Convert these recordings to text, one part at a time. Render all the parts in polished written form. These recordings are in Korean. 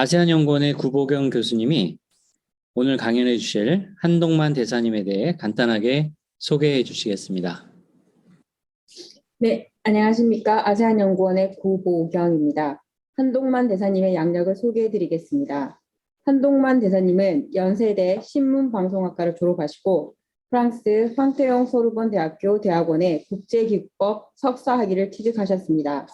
아세안연구원의 구보경 교수님이 오늘 강연해 주실 한동만 대사님에 대해 간단하게 소개해 주시겠습니다. 네, 안녕하십니까. 아세안연구원의 구보경입니다. 한동만 대사님의 양력을 소개해 드리겠습니다. 한동만 대사님은 연세대 신문방송학과를 졸업하시고 프랑스 황태영 소르본 대학교 대학원의 국제기구법 석사학위를 취득하셨습니다.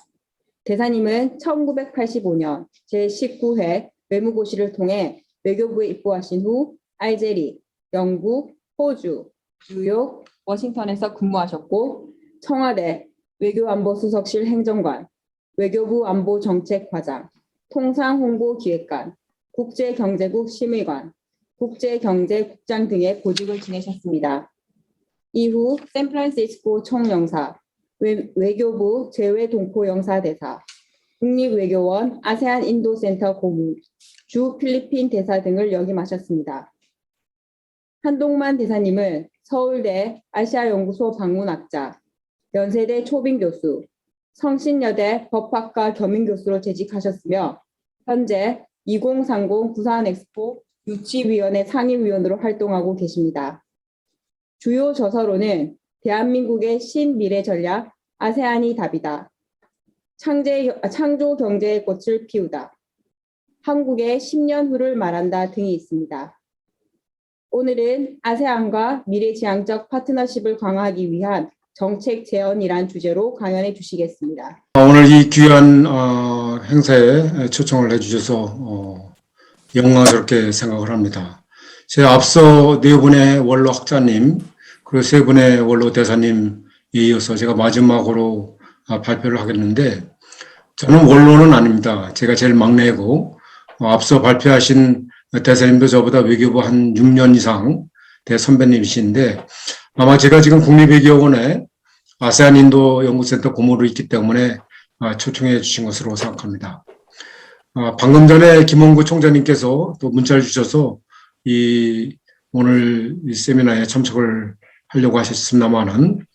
대사님은 1985년 제19회 외무고시를 통해 외교부에 입부하신 후 알제리, 영국, 호주, 뉴욕, 워싱턴에서 근무하셨고 청와대 외교안보수석실 행정관, 외교부 안보정책과장, 통상홍보기획관, 국제경제국 심의관, 국제경제국장 등의 보직을 지내셨습니다. 이후 샌프란시스코 총영사, 외교부 제외동포영사대사, 국립외교원 아세안 인도센터 고문, 주 필리핀 대사 등을 역임하셨습니다. 한동만 대사님은 서울대 아시아연구소 방문학자, 연세대 초빙교수, 성신여대 법학과 겸임교수로 재직하셨으며 현재 2030 부산엑스포 유치위원회 상임위원으로 활동하고 계십니다. 주요 저서로는 대한민국의 신미래 전략, 아세안이 답이다, 창조 경제의 꽃을 피우다, 한국의 10년 후를 말한다 등이 있습니다. 오늘은 아세안과 미래지향적 파트너십을 강화하기 위한 정책 재현이란 주제로 강연해 주시겠습니다. 오늘 이 귀한 행사에 초청을 해주셔서 영광스럽게 생각을 합니다. 제가 앞서 네 분의 원로 학자님 그리고 세 분의 원로 대사님에 이어서 제가 마지막으로 발표를 하겠는데 저는 원로는 아닙니다. 제가 제일 막내고 앞서 발표하신 대사님도 저보다 외교부 한 6년 이상 대선배님이신데 아마 제가 지금 국립외교원에 아세안 인도 연구센터 고문으로 있기 때문에 초청해 주신 것으로 생각합니다. 방금 전에 김원구 총장님께서 또 문자를 주셔서 오늘 이 세미나에 참석을 하려고 하셨습니다만은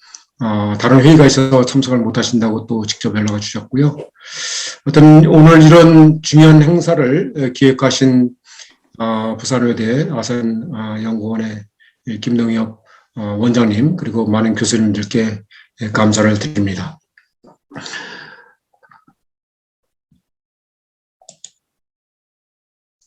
다른 회의가 있어서 참석을 못 하신다고 또 직접 연락을 주셨고요. 어떤 오늘 이런 중요한 행사를 기획하신 부산의대 아세안 연구원의 김동엽 원장님 그리고 많은 교수님들께 감사를 드립니다.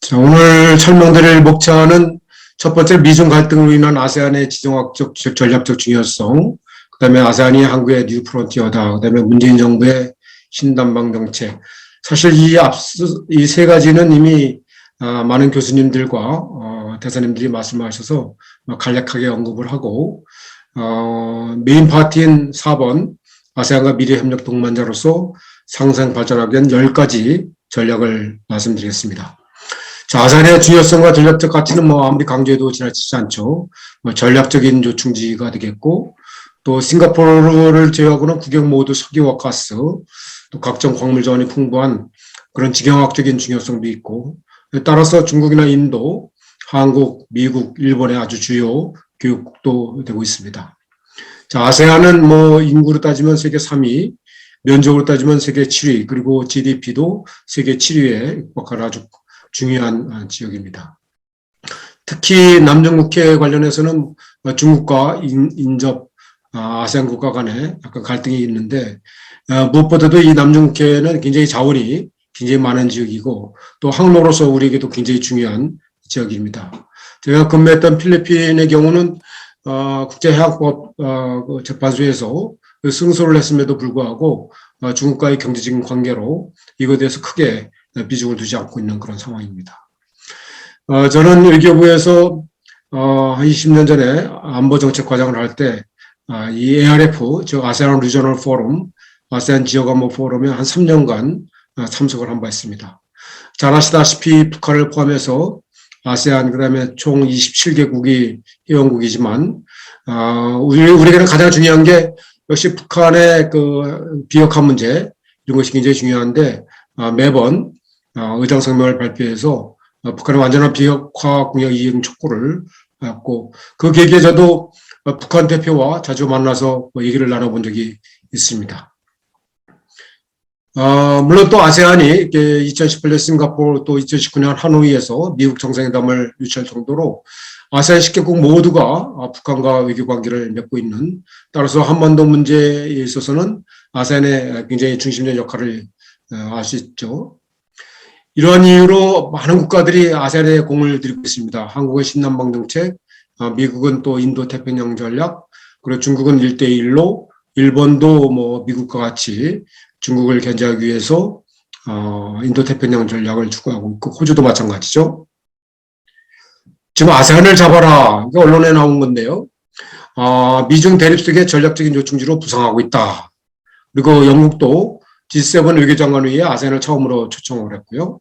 자, 오늘 설명드릴 목차는 첫 번째 미중 갈등으로 인한 아세안의 지정학적 전략적 중요성, 그 다음에 아세안이 한국의 뉴 프론티어다, 그 다음에 문재인 정부의 신담방 정책. 사실 이 세 가지는 이미 많은 교수님들과 대사님들이 말씀하셔서 간략하게 언급을 하고 메인 파트인 4번 아세안과 미래협력 동반자로서 상생 발전하기 위한 10가지 전략을 말씀드리겠습니다. 자, 아세안의 중요성과 전략적 가치는 아무리 강조해도 지나치지 않죠. 전략적인 요충지가 되겠고 또 싱가포르를 제외하고는 국영 모두 석유와 가스 또 각종 광물 자원이 풍부한 그런 지경학적인 중요성도 있고 따라서 중국이나 인도, 한국, 미국, 일본의 아주 주요 교육국도 되고 있습니다. 자, 아세안은 인구로 따지면 세계 3위, 면적으로 따지면 세계 7위, 그리고 GDP도 세계 7위에 육박하는 아주 중요한 지역입니다. 특히 남중국해 관련해서는 중국과 인접 아세안 국가 간에 약간 갈등이 있는데 무엇보다도 이 남중국해는 굉장히 자원이 굉장히 많은 지역이고 또 항로로서 우리에게도 굉장히 중요한 지역입니다. 제가 근무했던 필리핀의 경우는 국제해양법 재판소에서 승소를 했음에도 불구하고 중국과의 경제적인 관계로 이것에 대해서 크게 비중을 두지 않고 있는 그런 상황입니다. 저는 외교부에서 한 20년 전에 안보정책과장을 할 때 이 ARF, 즉 아세안 리저널 포럼, 아세안 지역안보 포럼에 한 3년간 참석을 한 바 있습니다. 잘 아시다시피 북한을 포함해서 아세안 그다음에 총 27개국이 회원국이지만 우리에게는 가장 중요한 게 역시 북한의 그 비핵화 문제 이런 것이 굉장히 중요한데 매번 의장성명을 발표해서 북한의 완전한 비핵화 공약 이행 촉구를 했고 그 계기에 저도 북한 대표와 자주 만나서 얘기를 나눠본 적이 있습니다. 물론 또 아세안이 2018년 싱가포르 또 2019년 하노이에서 미국 정상회담을 유치할 정도로 아세안 10개국 모두가 북한과 외교 관계를 맺고 있는, 따라서 한반도 문제에 있어서는 아세안의 굉장히 중심적 역할을 알 수 있죠. 이러한 이유로 많은 국가들이 아세안에 공을 들이고 있습니다. 한국의 신남방 정책, 미국은 또 인도 태평양 전략, 그리고 중국은 1대1로, 일본도 뭐 미국과 같이 중국을 견제하기 위해서 인도 태평양 전략을 추구하고 있고, 호주도 마찬가지죠. 지금 아세안을 잡아라, 이게 언론에 나온 건데요. 미중 대립 속의 전략적인 요충지로 부상하고 있다. 그리고 영국도 G7 외교장관회의에 아세안을 처음으로 초청을 했고요.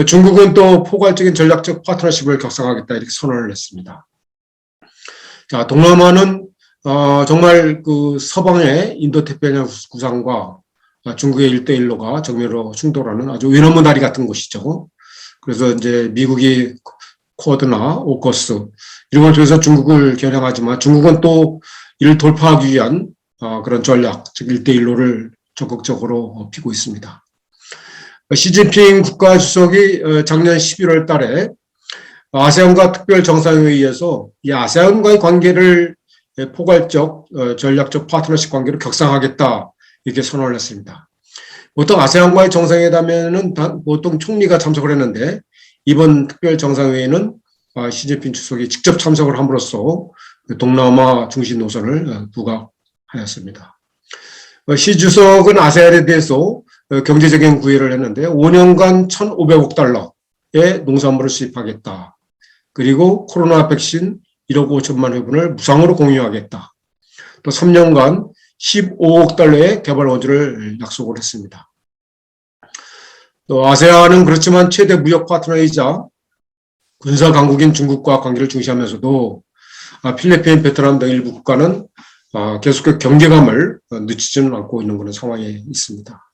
중국은 또 포괄적인 전략적 파트너십을 격상하겠다 이렇게 선언을 했습니다. 자, 동남아는 정말 그 서방의 인도 태평양 구상과 중국의 1대1로가 정면으로 충돌하는 아주 외나무 다리 같은 곳이죠. 그래서 이제 미국이 쿼드나 오커스 이런 걸 통해서 중국을 겨냥하지만 중국은 또 이를 돌파하기 위한 그런 전략, 즉 1대1로를 적극적으로 피고 있습니다. 시진핑 국가주석이 작년 11월 달에 아세안과 특별 정상회의에서 이 아세안과의 관계를 포괄적 전략적 파트너십 관계로 격상하겠다 이렇게 선언을 했습니다. 보통 아세안과의 정상회담에는 보통 총리가 참석을 했는데 이번 특별 정상회의는 시진핑 주석이 직접 참석을 함으로써 동남아 중심 노선을 부각하였습니다. 시 주석은 아세안에 대해서 경제적인 구애를 했는데 5년간 1,500억 달러의 농산물을 수입하겠다. 그리고 코로나 백신 1억 5천만 회분을 무상으로 공유하겠다. 또 3년간 15억 달러의 개발 원조를 약속을 했습니다. 또 아세안은 그렇지만 최대 무역 파트너이자 군사 강국인 중국과 관계를 중시하면서도 필리핀, 베트남 등 일부 국가는 계속해서 경계감을 늦추지는 않고 있는 그런 상황에 있습니다.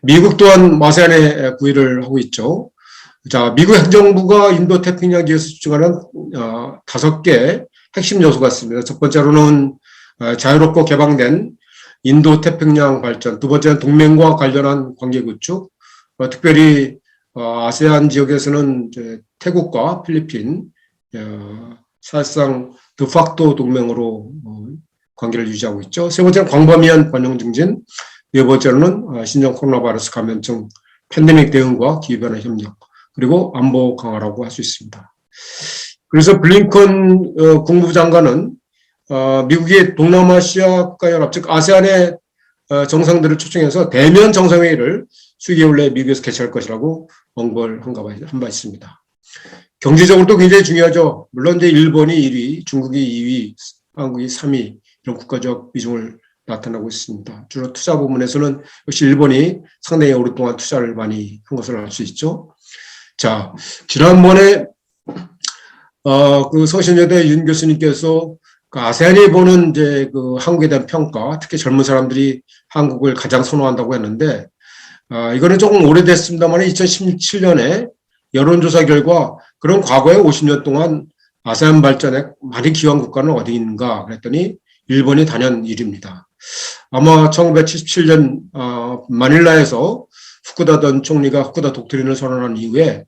미국 또한 아세안에 구애를 하고 있죠. 자, 미국 행정부가 인도 태평양 지역에서 집중하는 5개 핵심 요소가 있습니다. 첫 번째로는 자유롭고 개방된 인도 태평양 발전, 두 번째는 동맹과 관련한 관계 구축, 특별히 아세안 지역에서는 이제 태국과 필리핀 사실상 드facto 동맹으로 관계를 유지하고 있죠. 세 번째는 광범위한 번영 증진, 네 번째로는 신종 코로나 바이러스 감염증 팬데믹 대응과 기후변화 협력, 그리고 안보 강화라고 할 수 있습니다. 그래서 블링컨 국무부 장관은 미국이 동남아시아 연합, 즉 아세안의 정상들을 초청해서 대면 정상회의를 수개월 내에 미국에서 개최할 것이라고 언급을 한 바 있습니다. 경제적으로도 굉장히 중요하죠. 물론 이제 일본이 1위, 중국이 2위, 한국이 3위 이런 국가적 비중을 나타나고 있습니다. 주로 투자 부분에서는 역시 일본이 상당히 오랫동안 투자를 많이 한 것을 알 수 있죠. 자, 지난번에 그 성신여대 윤 교수님께서 그 아세안이 보는 이제 그 한국에 대한 평가, 특히 젊은 사람들이 한국을 가장 선호한다고 했는데 이거는 조금 오래됐습니다만 2017년에 여론조사 결과 그런 과거에 50년 동안 아세안 발전에 많이 기여한 국가는 어디 있는가 그랬더니 일본이 단연 1위입니다. 아마 1977년 마닐라에서 후쿠다 전 총리가 후쿠다 독트린을 선언한 이후에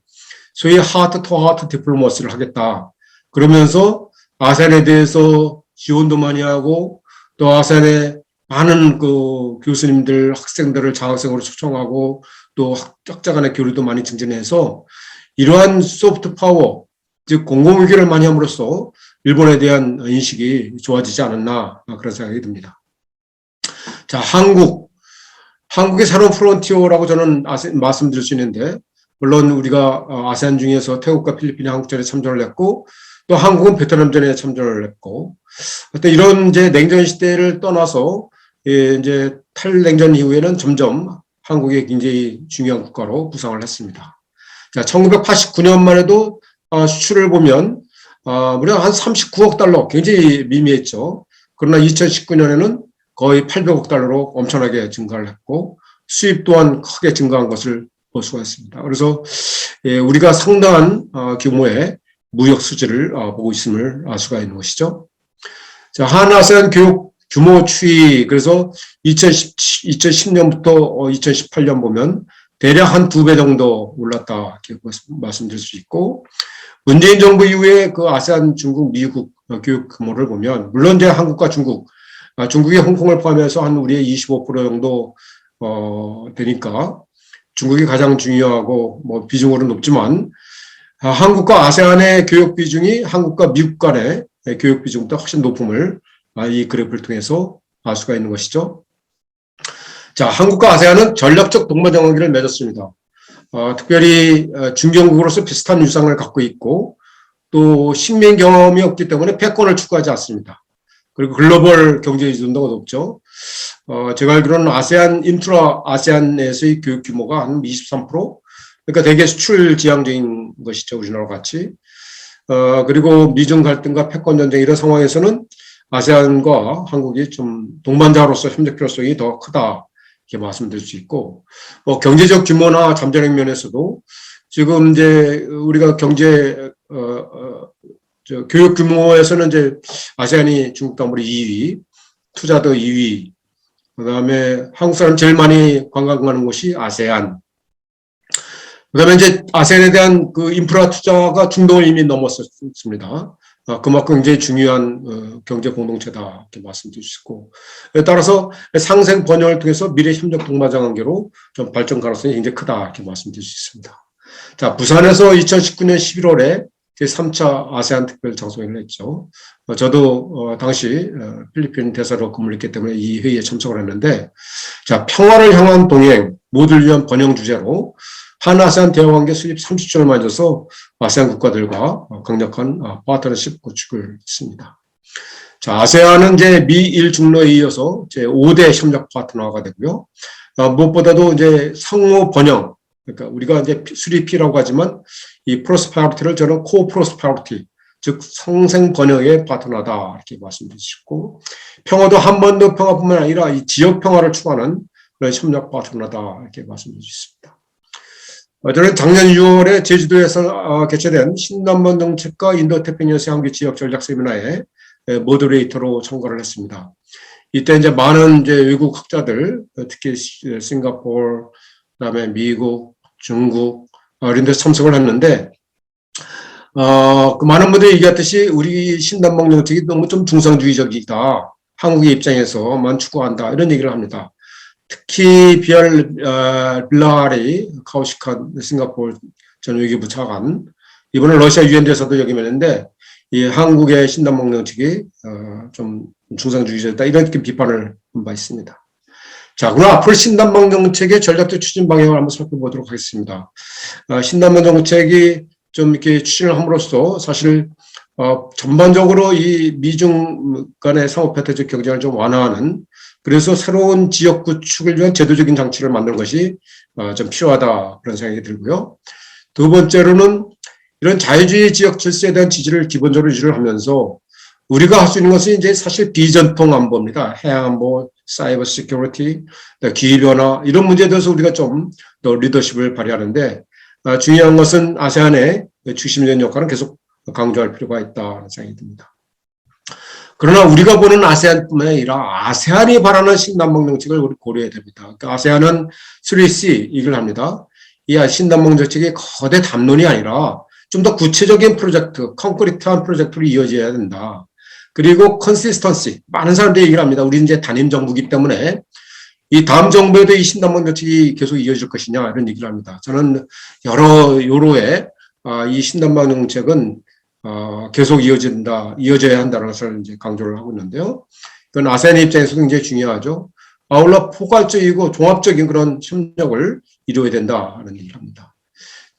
소위 하트 투 하트 디플로머시를 하겠다. 그러면서 아세안에 대해서 지원도 많이 하고 또 아세안에 많은 그 교수님들, 학생들을 장학생으로 초청하고 또 학자 간의 교류도 많이 증진해서 이러한 소프트 파워, 즉 공공위기를 많이 함으로써 일본에 대한 인식이 좋아지지 않았나 그런 생각이 듭니다. 자, 한국의 새로운 프론티어라고 저는 말씀드릴 수 있는데 물론 우리가 아세안 중에서 태국과 필리핀이 한국전에 참전을 했고 또 한국은 베트남전에 참전을 했고 그때 이런 이제 냉전 시대를 떠나서 이제 탈냉전 이후에는 점점 한국이 굉장히 중요한 국가로 부상을 했습니다. 자, 1989년만 해도 수출을 보면 무려 한 39억 달러 굉장히 미미했죠. 그러나 2019년에는 거의 800억 달러로 엄청나게 증가를 했고 수입 또한 크게 증가한 것을 볼 수가 있습니다. 그래서 우리가 상당한 규모의 무역 수지를 보고 있음을 알 수가 있는 것이죠. 자, 한아세안 교육 규모 추이, 그래서 2010년부터 2018년 보면 대략 한 2배 정도 올랐다, 이렇게 말씀드릴 수 있고, 문재인 정부 이후에 그 아세안, 중국, 미국 교육 규모를 보면, 물론 이제 한국과 중국, 중국이 홍콩을 포함해서 한 우리의 25% 정도, 되니까 중국이 가장 중요하고, 뭐, 비중으로 높지만, 한국과 아세안의 교육 비중이 한국과 미국 간의 교육 비중보다 훨씬 높음을 이 그래프를 통해서 알 수가 있는 것이죠. 자, 한국과 아세안은 전략적 동반자관계를 맺었습니다. 특별히 중견국으로서 비슷한 유상을 갖고 있고 또 식민 경험이 없기 때문에 패권을 추구하지 않습니다. 그리고 글로벌 경제 의존도가 높죠. 제가 알기로는 아세안, 인트라 아세안에서의 교육 규모가 한 23%? 그러니까 되게 수출 지향적인 것이죠. 우리나라와 같이. 그리고 미중 갈등과 패권 전쟁 이런 상황에서는 아세안과 한국이 좀 동반자로서 협력 필요성이 더 크다. 이렇게 말씀드릴 수 있고, 경제적 규모나 잠재력 면에서도 지금 이제 우리가 교육 규모에서는 이제 아세안이 중국 다음으로 2위, 투자도 2위, 그 다음에 한국 사람 제일 많이 관광 가는 곳이 아세안, 그 다음에 이제 아세안에 대한 그 인프라 투자가 중동을 이미 넘었습니다. 그만큼 굉장히 중요한 경제 공동체다 이렇게 말씀드릴 수 있고, 따라서 상생 번영을 통해서 미래 협력 동반자 관계로 좀 발전 가능성이 굉장히 크다 이렇게 말씀드릴 수 있습니다. 자, 부산에서 2019년 11월에 제3차 아세안 특별 장소회의를 했죠. 저도 당시 필리핀 대사로 근무를 했기 때문에 이 회의에 참석을 했는데, 자, 평화를 향한 동행, 모두를 위한 번영 주제로 한아세안 대화관계 수립 30주를 맞아서 아세안 국가들과 강력한 파트너십 구축을 했습니다. 자, 아세안은 이제 미일 중로에 이어서 제 5대 협력 파트너가 되고요. 무엇보다도 이제 상호 번영, 그러니까 우리가 이제 수립이라고 하지만 이 프로스페리티를 저는 코프로스페리티, 즉 상생 번영의 파트너다 이렇게 말씀드리고 싶고, 평화도 한반도 평화뿐만 아니라 이 지역 평화를 추구하는 그런 협력 파트너다 이렇게 말씀드릴 수 있습니다. 저는 작년 6월에 제주도에서 개최된 신남번 정책과 인도태평양 한국 지역 전략 세미나에 모더레이터로 참가를 했습니다. 이때 이제 많은 이제 외국 학자들, 특히 싱가포르, 그다음에 미국, 중국 이런 데서 참석을 했는데, 그 많은 분들이 얘기했듯이 우리 신남방 정책이 너무 좀 중상주의적이다. 한국의 입장에서만 추구한다. 이런 얘기를 합니다. 특히 빌라리 카우시칸 싱가포르 전 외교부 차관, 이번에 러시아 유엔 대사도 역임했는데 이 한국의 신남방 정책이 좀 중상주의적이다 이렇게 비판을 한 바 있습니다. 자, 그럼 앞으로 신남방 정책의 전략적 추진 방향을 한번 살펴보도록 하겠습니다. 신남방 정책이 좀 이렇게 추진을 함으로써 사실 전반적으로 이 미중 간의 상호 패트적 경쟁을 좀 완화하는, 그래서 새로운 지역 구축을 위한 제도적인 장치를 만드는 것이 좀 필요하다 그런 생각이 들고요. 두 번째로는 이런 자유주의 지역 질서에 대한 지지를 기본적으로 유지를 하면서 우리가 할 수 있는 것은 이제 사실 비전통 안보입니다. 해양 안보, 사이버 시큐리티, 기후변화 이런 문제에 대해서 우리가 좀 더 리더십을 발휘하는데 중요한 것은 아세안의 중심적인 역할은 계속 강조할 필요가 있다는 생각이 듭니다. 그러나 우리가 보는 아세안뿐만 아니라 아세안이 바라는 신남방 정책을 고려해야 됩니다. 그러니까 아세안은 3C 이걸 합니다. 이 신남방 정책이 거대 담론이 아니라 좀 더 구체적인 프로젝트, 콘크리트한 프로젝트로 이어져야 된다. 그리고 컨시스턴시, 많은 사람들이 얘기를 합니다. 우리 이제 단임 정부이기 때문에 이 다음 정부에도 이 신남방 정책이 계속 이어질 것이냐 이런 얘기를 합니다. 저는 여러 요로에 이 신남방 정책은 계속 이어져야 한다는 것을 이제 강조를 하고 있는데요. 그건 아세안의 입장에서 굉장히 중요하죠. 아울러 포괄적이고 종합적인 그런 협력을 이루어야 된다는 얘기를 합니다.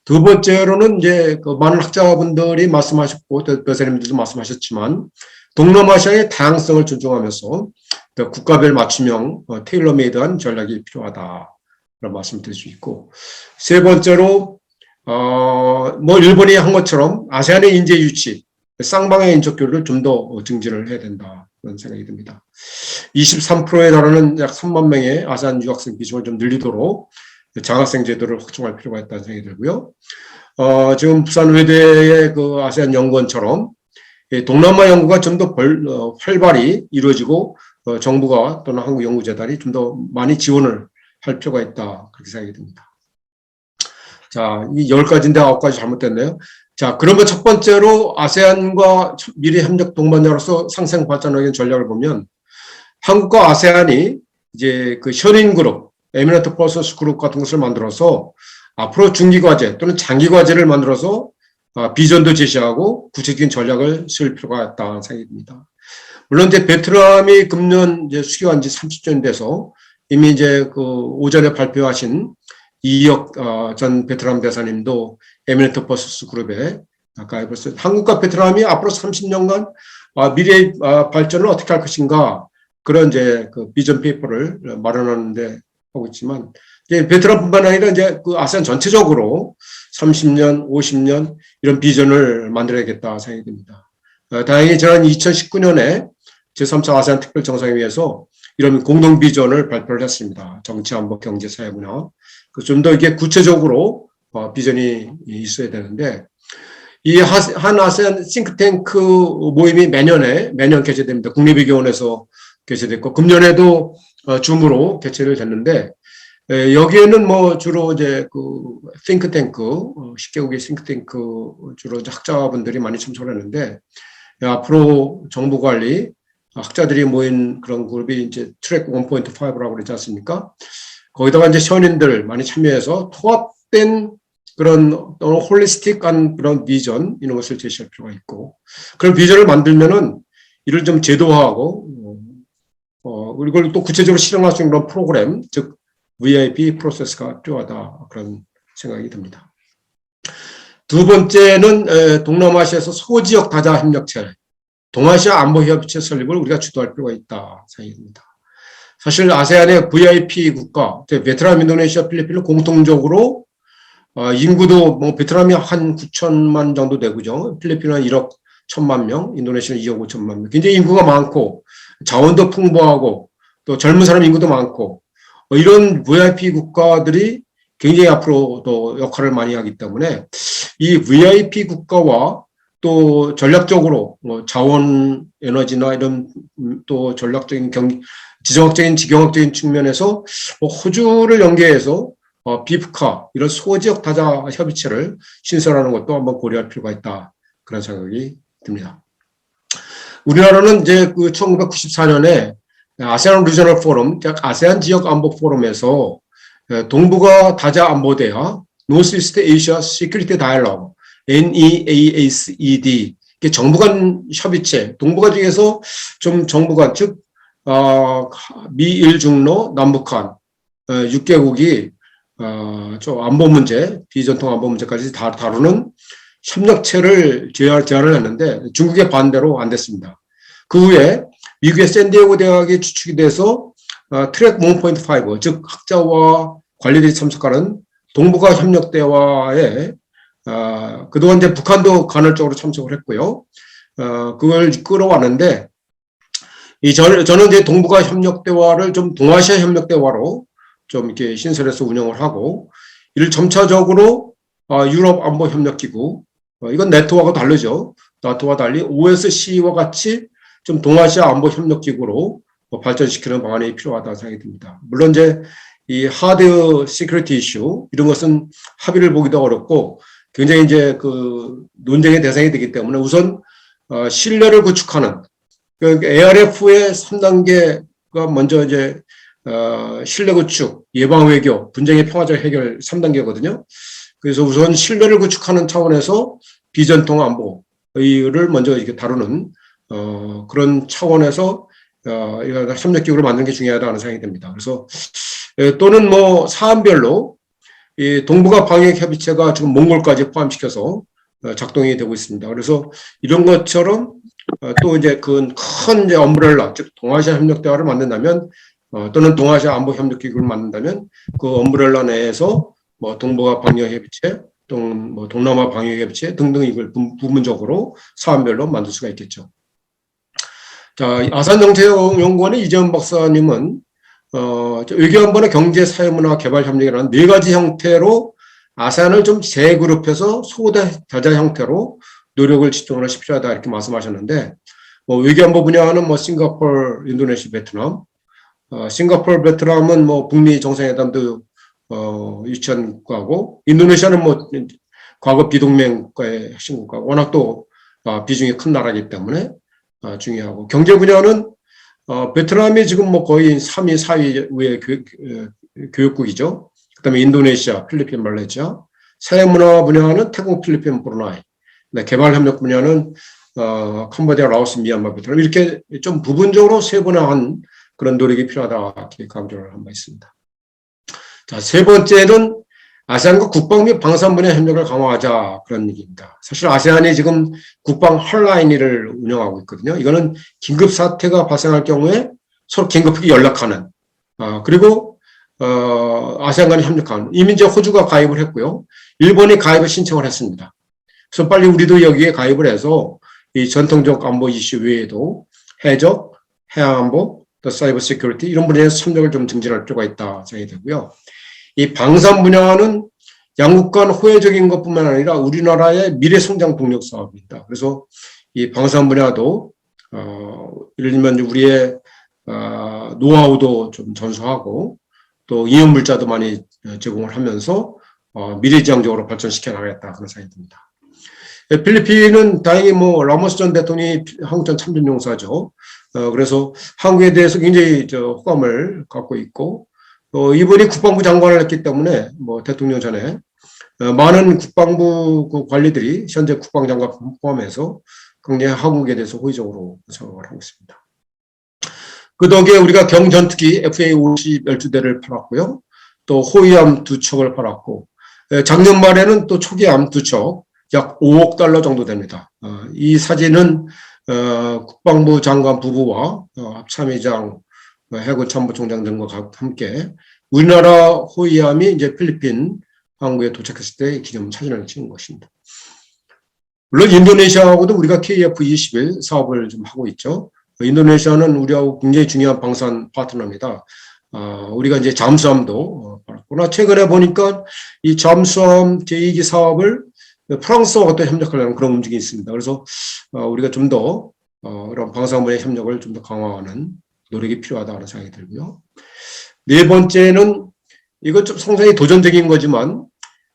두 번째로는 이제 그 많은 학자분들이 말씀하셨고, 변호사님들도 말씀하셨지만, 동남아시아의 다양성을 존중하면서 국가별 맞춤형 테일러메이드한 전략이 필요하다. 그런 말씀을 드릴 수 있고, 세 번째로 뭐 일본이 한 것처럼 아세안의 인재 유치, 쌍방의 인적 교류를 좀 더 증진을 해야 된다 그런 생각이 듭니다. 23%에 달하는 약 3만 명의 아세안 유학생 비중을 좀 늘리도록 장학생 제도를 확충할 필요가 있다는 생각이 들고요. 지금 부산 외대의 그 아세안 연구원처럼 동남아 연구가 좀 더 활발히 이루어지고 정부가 또는 한국연구재단이 좀 더 많이 지원을 할 필요가 있다. 그렇게 생각이 듭니다. 자, 이 10가지인데 9가지 잘못됐네요. 자, 그러면 첫 번째로 아세안과 미래 협력 동반자로서 상생 발전하기 위한 전략을 보면 한국과 아세안이 이제 그 현인 그룹, 에미넌트 퍼슨스 그룹 같은 것을 만들어서 앞으로 중기 과제 또는 장기 과제를 만들어서 비전도 제시하고 구체적인 전략을 쓸 필요가 있다는 생각이 듭니다. 물론 이제 베트남이 금년 이제 수교한 지 30주년 돼서 이미 이제 그 오전에 발표하신 이혁 전 베트남 대사님도 에미넌트 퍼슨스 그룹에 가입했어요. 한국과 베트남이 앞으로 30년간 미래의 발전을 어떻게 할 것인가 그런 이제 그 비전 페이퍼를 마련하는데 하고 있지만 이제 베트남뿐만 아니라 이제 그 아세안 전체적으로 30년, 50년 이런 비전을 만들어야겠다 생각이 듭니다. 다행히 지난 2019년에 제3차 아세안 특별정상회의에서 이런 공동 비전을 발표를 했습니다. 정치, 안보, 경제, 사회, 문화. 좀 더 이게 구체적으로 비전이 있어야 되는데 이 한 아세안 싱크탱크 모임이 매년 개최됩니다. 국립외교원에서 개최됐고 금년에도 줌으로 개최를 됐는데 여기에는 뭐 주로 이제 그 싱크탱크 10개국의 싱크탱크 주로 이제 학자분들이 많이 참석했는데 앞으로 정부 관리 학자들이 모인 그런 그룹이 이제 트랙 1.5라고 그러지 않습니까? 거기다가 이제 현인들 많이 참여해서 통합된 그런 홀리스틱한 그런 비전 이런 것을 제시할 필요가 있고 그런 비전을 만들면은 이를 좀 제도화하고 이걸 또 구체적으로 실행할 수 있는 그런 프로그램 즉 VIP 프로세스가 필요하다 그런 생각이 듭니다. 두 번째는 동남아시아에서 소지역 다자 협력체 동아시아 안보협의체 설립을 우리가 주도할 필요가 있다 생각이 듭니다. 사실 아세안의 VIP 국가, 베트남, 인도네시아, 필리핀은 공통적으로 인구도 뭐 베트남이 한 9천만 정도 되고요. 필리핀은 1억 1천만 명, 인도네시아는 2억 5천만 명. 굉장히 인구가 많고 자원도 풍부하고 또 젊은 사람 인구도 많고 이런 VIP 국가들이 굉장히 앞으로 또 역할을 많이 하기 때문에 이 VIP 국가와 또 전략적으로 뭐 자원 에너지나 이런 또 전략적인 지정학적인 지경학적인 측면에서 뭐 호주를 연계해서 비프카 이런 소지역 다자 협의체를 신설하는 것도 한번 고려할 필요가 있다 그런 생각이 듭니다. 우리나라는 이제 그 1994년에 아세안 리저널 포럼, 아세안 지역 안보 포럼에서 동북아 다자 안보 대화, 노스이스트 에이시아 시큐리티 다이얼로그 NEASED 정부 간 협의체, 동북아 중에서 좀 정부 간, 즉 미일 중로 남북한 6개국이 저 안보 문제, 비전통 안보 문제까지 다 다루는 협력체를 제안을 했는데 중국의 반대로 안 됐습니다. 그 후에 미국의 샌디에고 대학이 주축이 돼서 트랙 1.5, 즉 학자와 관리들이 참석하는 동북아 협력 대화에 그동안 이제 북한도 간헐적으로 참석을 했고요. 그걸 끌어왔는데 저는 이제 동북아 협력 대화를 좀 동아시아 협력 대화로 좀 이렇게 신설해서 운영을 하고 이를 점차적으로 유럽 안보 협력 기구 이건 네토와가 다르죠. 나토와 달리 OSCE와 같이 좀 동아시아 안보 협력 기구로 발전시키는 방안이 필요하다고 생각이 듭니다. 물론 이제 이 하드 시큐리티 이슈 이런 것은 합의를 보기도 어렵고 굉장히 이제 그 논쟁의 대상이 되기 때문에 우선 신뢰를 구축하는 그러니까 ARF의 3단계가 먼저 이제 신뢰 구축, 예방 외교, 분쟁의 평화적 해결 3단계거든요. 그래서 우선 신뢰를 구축하는 차원에서 비전통 안보를 먼저 이렇게 다루는 그런 차원에서 협력기구를 만드는 게 중요하다는 생각이 듭니다. 그래서 또는 뭐 사안별로 이 동북아 방역 협의체가 지금 몽골까지 포함시켜서 작동이 되고 있습니다. 그래서 이런 것처럼 또 이제 큰 이제 엄브렐라, 즉 동아시아 협력 대화를 만든다면 또는 동아시아 안보 협력 기구를 만든다면 그 엄브렐라 내에서 뭐 동북아 방역 협의체, 또는 뭐 동남아 방역 협의체 등등 이걸 부분적으로 사안별로 만들 수가 있겠죠. 자, 아산정책연구원의 이재원 박사님은 외교안보나 경제, 사회문화, 개발 협력이라는 4가지 형태로 아세안을 좀 재그룹해서 소다자 형태로 노력을 집중하는 것이 필요하다 이렇게 말씀하셨는데 뭐 외교안보 분야는 뭐 싱가포르, 인도네시아, 베트남. 싱가포르, 베트남은 뭐 북미 정상회담도 유치한 국가고, 인도네시아는 뭐 과거 비동맹 국가의 핵심 국가, 워낙 또 비중이 큰 나라이기 때문에 중요하고, 경제 분야는 베트남이 지금 뭐 거의 3위, 4위의 교육국이죠. 그다음에 인도네시아, 필리핀, 말레이시아. 사회문화 분야는 태국, 필리핀, 브루나이. 개발협력 분야는 캄보디아, 라오스, 미얀마, 베트남. 이렇게 좀 부분적으로 세분화한 그런 노력이 필요하다 이렇게 강조를 한 바 있습니다. 자, 세 번째는 아세안과 국방 및 방산 분야 협력을 강화하자, 그런 얘기입니다. 사실 아세안이 지금 국방 헐라인을 운영하고 있거든요. 이거는 긴급 사태가 발생할 경우에 서로 긴급하게 연락하는, 그리고 아세안 간에 협력하는. 이미 이제 호주가 가입을 했고요. 일본이 가입을 신청을 했습니다. 그래서 빨리 우리도 여기에 가입을 해서 이 전통적 안보 이슈 외에도 해적, 해양안보, 또 사이버 시큐리티 이런 분야에서 협력을 좀 증진할 필요가 있다 생각이 되고요. 이 방산 분야는 양국 간 호혜적인 것뿐만 아니라 우리나라의 미래 성장 동력 사업입니다. 그래서 이 방산 분야도 예를 들면 우리의 노하우도 좀 전수하고 또 이연 물자도 많이 제공을 하면서 미래지향적으로 발전시켜 나가겠다 그런 생각이 듭니다. 필리핀은 다행히 뭐 라모스 전 대통령이 한국전 참전 용사죠. 그래서 한국에 대해서 굉장히 호감을 갖고 있고, 이분이 국방부 장관을 했기 때문에 뭐 대통령 전에 많은 국방부 관리들이 현재 국방장관 포함해서 굉장히 한국에 대해서 호의적으로 생각을 하고 있습니다. 그 덕에 우리가 경전투기 FA-50 12대를 팔았고요. 또 호위함 2척을 팔았고, 작년 말에는 또 초기함 2척 약 5억 달러 정도 됩니다. 이 사진은 국방부 장관 부부와 합참의장, 해군 참모총장 등과 함께 우리나라 호위함이 이제 필리핀 항구에 도착했을 때 기념 사진을 찍은 것입니다. 물론 인도네시아하고도 우리가 KF-21 사업을 좀 하고 있죠. 인도네시아는 우리하고 굉장히 중요한 방산 파트너입니다. 우리가 이제 잠수함도 받았구나. 최근에 보니까 이 잠수함 제2기 사업을 프랑스와 또 협력하려는 그런 움직임이 있습니다. 그래서 우리가 좀 더 이런 방산 분야 협력을 좀 더 강화하는 노력이 필요하다는 생각이 들고요. 네 번째는 이건 좀 상당히 도전적인 거지만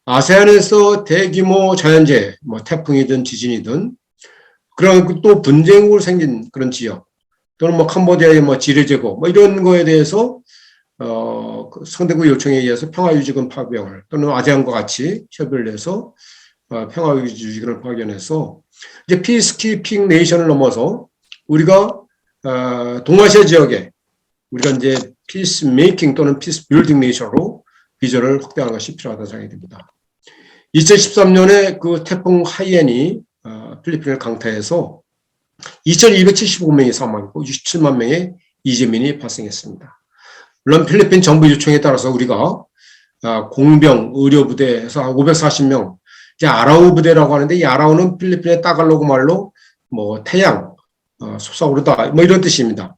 아세안에서 대규모 자연재해, 뭐 태풍이든 지진이든 그런 또 분쟁으로 생긴 그런 지역 또는 뭐 캄보디아의 뭐 지뢰 제거 뭐 이런 거에 대해서 그 상대국 요청에 의해서 평화유지군 파병을 또는 아세안과 같이 협의를 해서 평화유지군을 파견해서 이제 피스키핑 네이션을 넘어서 우리가 동아시아 지역에 우리가 이제 피스 메이킹 또는 피스 빌딩 네이션으로 비전을 확대하는 것이 필요하다고 생각이 듭니다. 2013년에 그 태풍 하이엔이 필리핀을 강타해서 2,275명이 사망했고 67만 명의 이재민이 발생했습니다. 물론 필리핀 정부 요청에 따라서 우리가 공병, 의료부대에서 540명, 이제 아라우 부대라고 하는데 이 아라우는 필리핀의 따갈로그 말로 뭐 태양, 솟아오르다 뭐 이런 뜻입니다.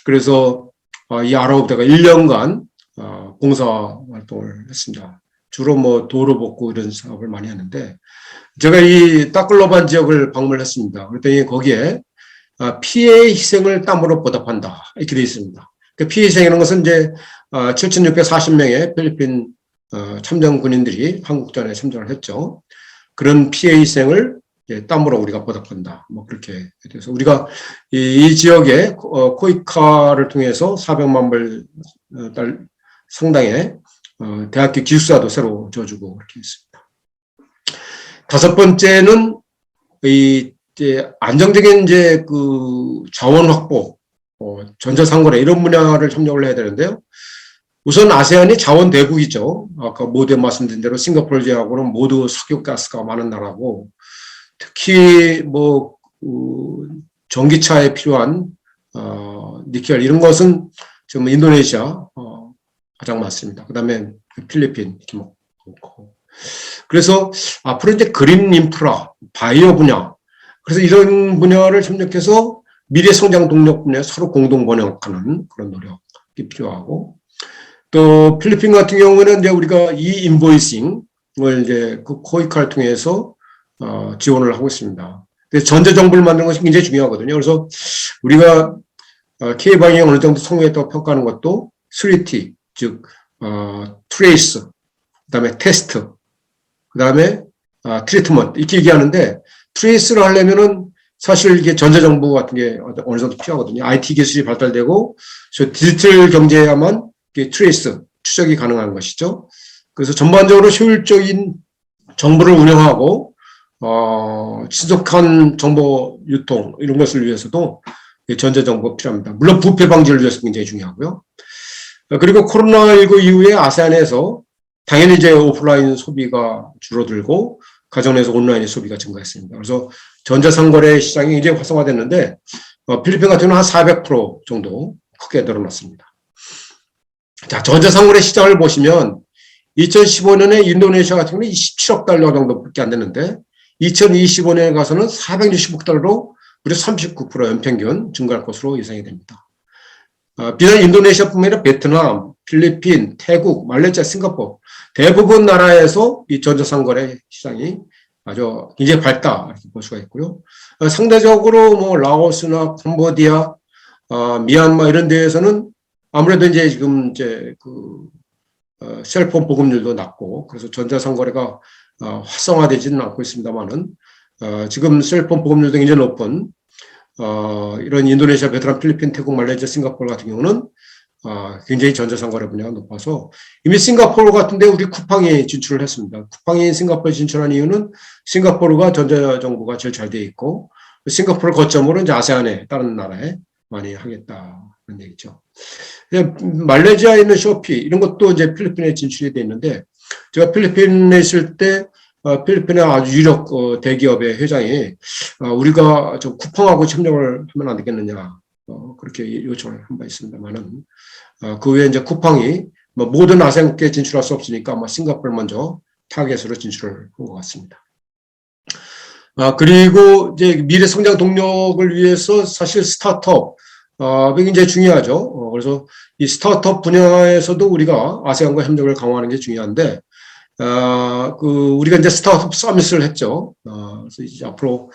그래서 이 아라우 부대가 1년간 봉사 활동을 했습니다. 주로 뭐 도로 복구 이런 사업을 많이 하는데 제가 이 따클로반 지역을 방문했습니다. 그랬더니 거기에 피해 희생을 땀으로 보답한다 이렇게 되어 있습니다. 그 피해 희생이라는 것은 이제 7,640명의 필리핀 참전 군인들이 한국전에 참전을 했죠. 그런 피해 희생을 땀으로 우리가 보답한다. 뭐 그렇게 돼서 우리가 이 지역에 코이카를 통해서 400만 불 상당의 대학교 기숙사도 새로 지어주고 그렇게 했습니다. 다섯 번째는 이제 안정적인 이제 그 자원 확보, 전자상거래 이런 분야를 협력을 해야 되는데요. 우선 아세안이 자원 대국이죠. 아까 모두 말씀드린 대로 싱가포르 제하고는 모두 석유가스가 많은 나라고 특히 뭐 전기차에 필요한 니켈 이런 것은 지금 인도네시아 가장 많습니다. 그다음에 필리핀 이렇게 많고 그래서 앞으로 이제 그린 인프라, 바이오 분야 그래서 이런 분야를 협력해서 미래 성장 동력 분야에 서로 공동 번영하는 그런 노력이 필요하고 또 필리핀 같은 경우는 이제 우리가 이 인보이싱을 이제 그 코이카를 통해서 지원을 하고 있습니다. 그래서 전제 정보를 만드는 것이 굉장히 중요하거든요. 그래서 우리가 K 방향이 어느 정도 성공했다고 평가하는 것도 3T, 즉 트레이스, 그다음에 테스트, 그다음에 트리트먼트 이렇게 얘기하는데 트레이스를 하려면은 사실 이게 전자 정보 같은 게 어느 정도 필요하거든요. IT 기술이 발달되고 디지털 경제야만 이게 트레이스 추적이 가능한 것이죠. 그래서 전반적으로 효율적인 정보를 운영하고 지속한 정보 유통 이런 것을 위해서도 전자 정보가 필요합니다. 물론 부패 방지를 위해서 굉장히 중요하고요. 그리고 코로나19 이후에 아세안에서 당연히 이제 오프라인 소비가 줄어들고 가정내에서 온라인의 소비가 증가했습니다. 그래서 전자상거래 시장이 굉장히 활성화됐는데 필리핀 같은 경우는 한 400% 정도 크게 늘어났습니다. 자, 전자상거래 시장을 보시면 2015년에 인도네시아 같은 경우는 27억 달러 정도밖에 안 됐는데 2025년에 가서는 460억 달러로 무려 39% 연평균 증가할 것으로 예상이 됩니다. 비단 인도네시아뿐만 아니라 베트남, 필리핀, 태국, 말레이시아, 싱가포르 대부분 나라에서 이 전자상거래 시장이 아주 굉장히 밝다 이렇게 볼 수가 있고요. 상대적으로 뭐 라오스나 캄보디아, 미얀마 이런 데에서는 아무래도 이제 지금 이제 셀폰 보급률도 낮고 그래서 전자상거래가 활성화되지는 않고 있습니다만은 지금 셀폰 보급률도 굉장히 높은 이런 인도네시아, 베트남, 필리핀, 태국, 말레이시아, 싱가포르 같은 경우는 굉장히 전자상거래 분야가 높아서 이미 싱가포르 같은데 우리 쿠팡이 진출을 했습니다. 쿠팡이 싱가포르에 진출한 이유는 싱가포르가 전자정보가 제일 잘 돼 있고 싱가포르 거점으로 이제 아세안에 다른 나라에 많이 하겠다 그런 얘기죠. 말레이시아에 있는 쇼피 이런 것도 이제 필리핀에 진출이 돼 있는데 제가 필리핀에 있을 때 필리핀의 아주 유력 대기업의 회장이 우리가 좀 쿠팡하고 협력을 하면 안 되겠느냐 그렇게 요청을 한 바 있습니다만은 그 외에 이제 쿠팡이 모든 아세안국에 진출할 수 없으니까 아마 싱가포르 먼저 타겟으로 진출을 한 것 같습니다. 그리고 이제 미래 성장 동력을 위해서 사실 스타트업 굉장히 중요하죠. 그래서 이 스타트업 분야에서도 우리가 아세안과 협력을 강화하는 게 중요한데 우리가 이제 스타트업 서밋을 했죠. 그래서 이제 앞으로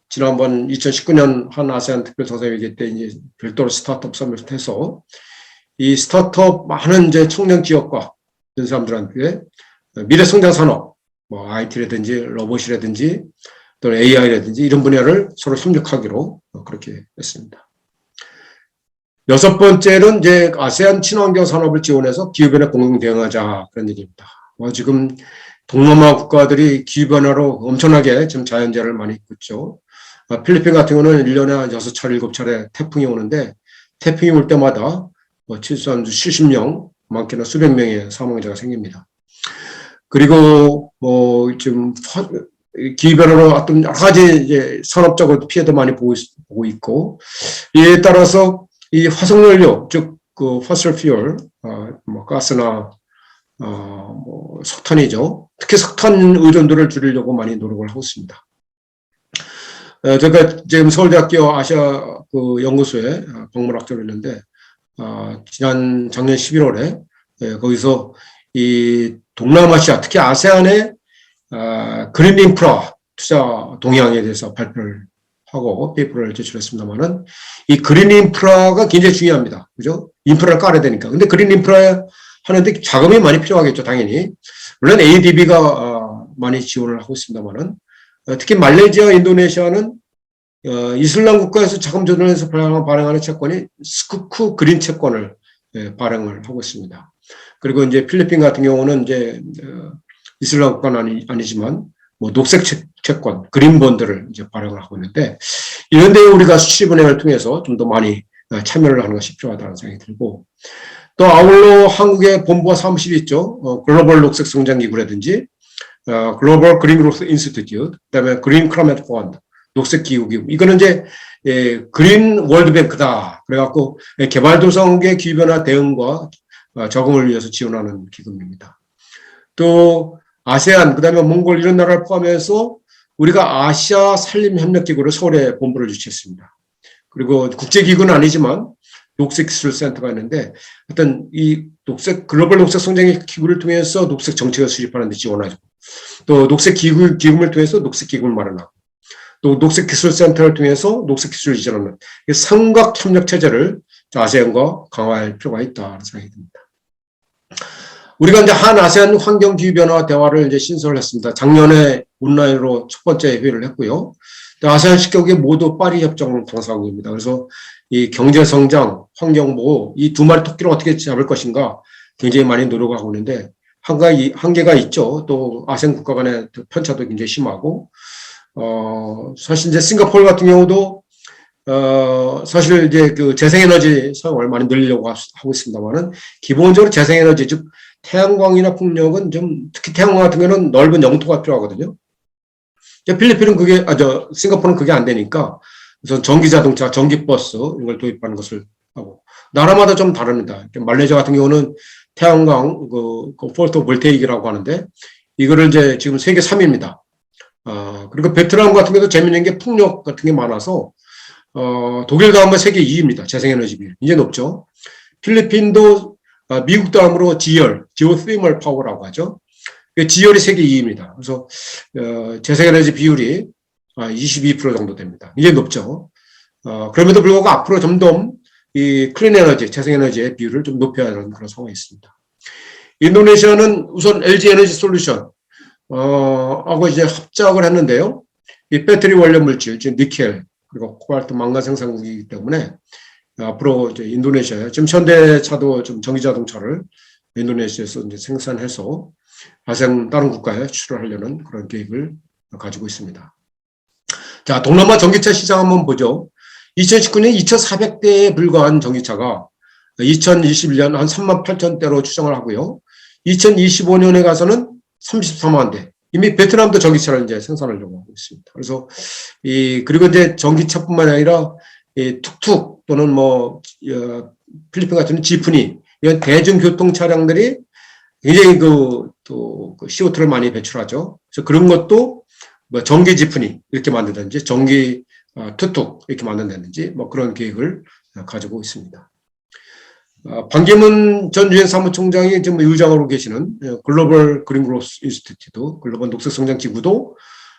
지난번 2019년 한 아세안 특별 정상회의 때 이제 별도로 스타트업 서밋을 해서 이 스타트업 많은 이제 청년 기업과 이런 사람들한테 미래 성장 산업, 뭐 IT라든지 로봇이라든지 또 AI라든지 이런 분야를 서로 협력하기로 그렇게 했습니다. 여섯 번째는 이제 아세안 친환경 산업을 지원해서 기후변화 공동 대응하자 그런 얘기입니다. 지금 동남아 국가들이 기후변화로 엄청나게 지금 자연재해를 많이 입고 있죠. 필리핀 같은 경우는 1년에 한 6차례, 7차례 태풍이 오는데 태풍이 올 때마다 최소한 70명, 많게는 수백 명의 사망자가 생깁니다. 그리고 지금 기후변화로 어떤 여러 가지 이제 산업적으로 피해도 많이 보고 있고 이에 따라서 이 화석연료, 즉 그 fossil fuel, 가스나 석탄이죠. 특히 석탄 의존도를 줄이려고 많이 노력을 하고 있습니다. 제가 지금 서울대학교 아시아 연구소에 방문학자로 있는데 작년 11월에 거기서 이 동남아시아 특히 아세안의 그린 인프라 투자 동향에 대해서 발표를 하고 페이퍼를 제출했습니다만은 이 그린 인프라가 굉장히 중요합니다. 그죠? 인프라를 깔아야 되니까. 근데 그린 인프라 하는데 자금이 많이 필요하겠죠, 당연히. 물론 ADB가 많이 지원을 하고 있습니다만은 특히 말레이시아, 인도네시아는 이슬람 국가에서 자금 조달해서 발행하는 채권이 스쿠쿠 그린 채권을 발행을 하고 있습니다. 그리고 이제 필리핀 같은 경우는 이제 이슬람 국가는 아니지만 뭐 녹색 채권, 그린 본드를 이제 발행을 하고 있는데 이런 데 우리가 수출은행을 통해서 좀 더 많이 참여를 하는 것이 필요하다는 생각이 들고 또 아울러 한국의 본부와 사무실이 있죠. 글로벌 녹색 성장 기구라든지 글로벌 그린 그로스 인스티튜트, 그다음에 그린 클라이밋 펀드, 녹색 기후 기구. 이거는 이제 그린 월드뱅크다. 그래갖고 개발도상국의 기후변화 대응과 적응을 위해서 지원하는 기금입니다. 또 아세안, 그다음에 몽골 이런 나라를 포함해서 우리가 아시아 산림협력기구를 서울에 본부를 유치했습니다. 그리고 국제기구는 아니지만 녹색기술센터가 있는데 하여튼 이 글로벌 녹색 성장 기구를 통해서 녹색 정책을 수립하는 데 지원하죠. 또 녹색 기금을 통해서 녹색 기금을 마련하고 또 녹색기술센터를 통해서 녹색기술을 이전하는 삼각협력 체제를 아세안과 강화할 필요가 있다는 생각이 듭니다. 우리가 이제 한 아세안 환경 기후 변화 대화를 이제 신설을 했습니다. 작년에 온라인으로 첫 번째 회의를 했고요. 아세안 10개국이 모두 파리 협정 당사국입니다. 그래서 이 경제 성장, 환경 보호 이 두 마리 토끼를 어떻게 잡을 것인가 굉장히 많이 노력하고 있는데 한계가 있죠. 또 아세안 국가 간의 편차도 굉장히 심하고 사실 이제 싱가포르 같은 경우도 사실 이제 그 재생에너지 사용을 많이 늘리려고 하고 있습니다만은 기본적으로 재생에너지 즉 태양광이나 풍력은 좀 특히 태양광 같은 경우는 넓은 영토가 필요하거든요. 필리핀은 싱가포르는 그게 안 되니까 우선 전기 자동차, 전기 버스 이런 걸 도입하는 것을 하고 나라마다 좀 다릅니다. 말레이시아 같은 경우는 태양광 그 포토볼테이크라고 하는데 이거를 이제 지금 세계 3위입니다. 그리고 베트남 같은 경우도 재미있는 게 풍력 같은 게 많아서 독일 다음은 세계 2위입니다. 재생에너지 비율 이제 높죠. 필리핀도 미국 다음으로 지오스미멀 파워라고 하죠. 지열이 세계 2위입니다. 그래서 재생에너지 비율이 22% 정도 됩니다. 이게 높죠. 그럼에도 불구하고 앞으로 점점 이 클린 에너지, 재생에너지의 비율을 좀 높여야 하는 그런 상황이 있습니다. 인도네시아는 우선 LG 에너지 솔루션 하고 이제 합작을 했는데요. 이 배터리 원료 물질, 즉 니켈 그리고 코발트 망간 생산국이기 때문에 앞으로 이제 인도네시아 지금 현대차도 좀 전기 자동차를 인도네시아에서 이제 생산해서 아세안 다른 국가에 수출하려는 그런 계획을 가지고 있습니다. 자, 동남아 전기차 시장 한번 보죠. 2019년 2,400대에 불과한 전기차가 2021년 한 38,000대로 추정을 하고요. 2025년에 가서는 34만 대. 이미 베트남도 전기차를 이제 생산하려고 하고 있습니다. 그래서 그리고 이제 전기차뿐만 아니라 툭툭 또는 뭐 필리핀 같은 지프니 이런 대중교통 차량들이 굉장히 또 CO2를 많이 배출하죠. 그래서 그런 것도 뭐 전기 지프니 이렇게 만든다든지 전기 툭툭 이렇게 만든다든지 뭐 그런 계획을 가지고 있습니다. 반기문 전 유엔 사무총장이 지금 의장으로 계시는 글로벌 그린 그로스 인스티튜트, 글로벌 녹색 성장 기구도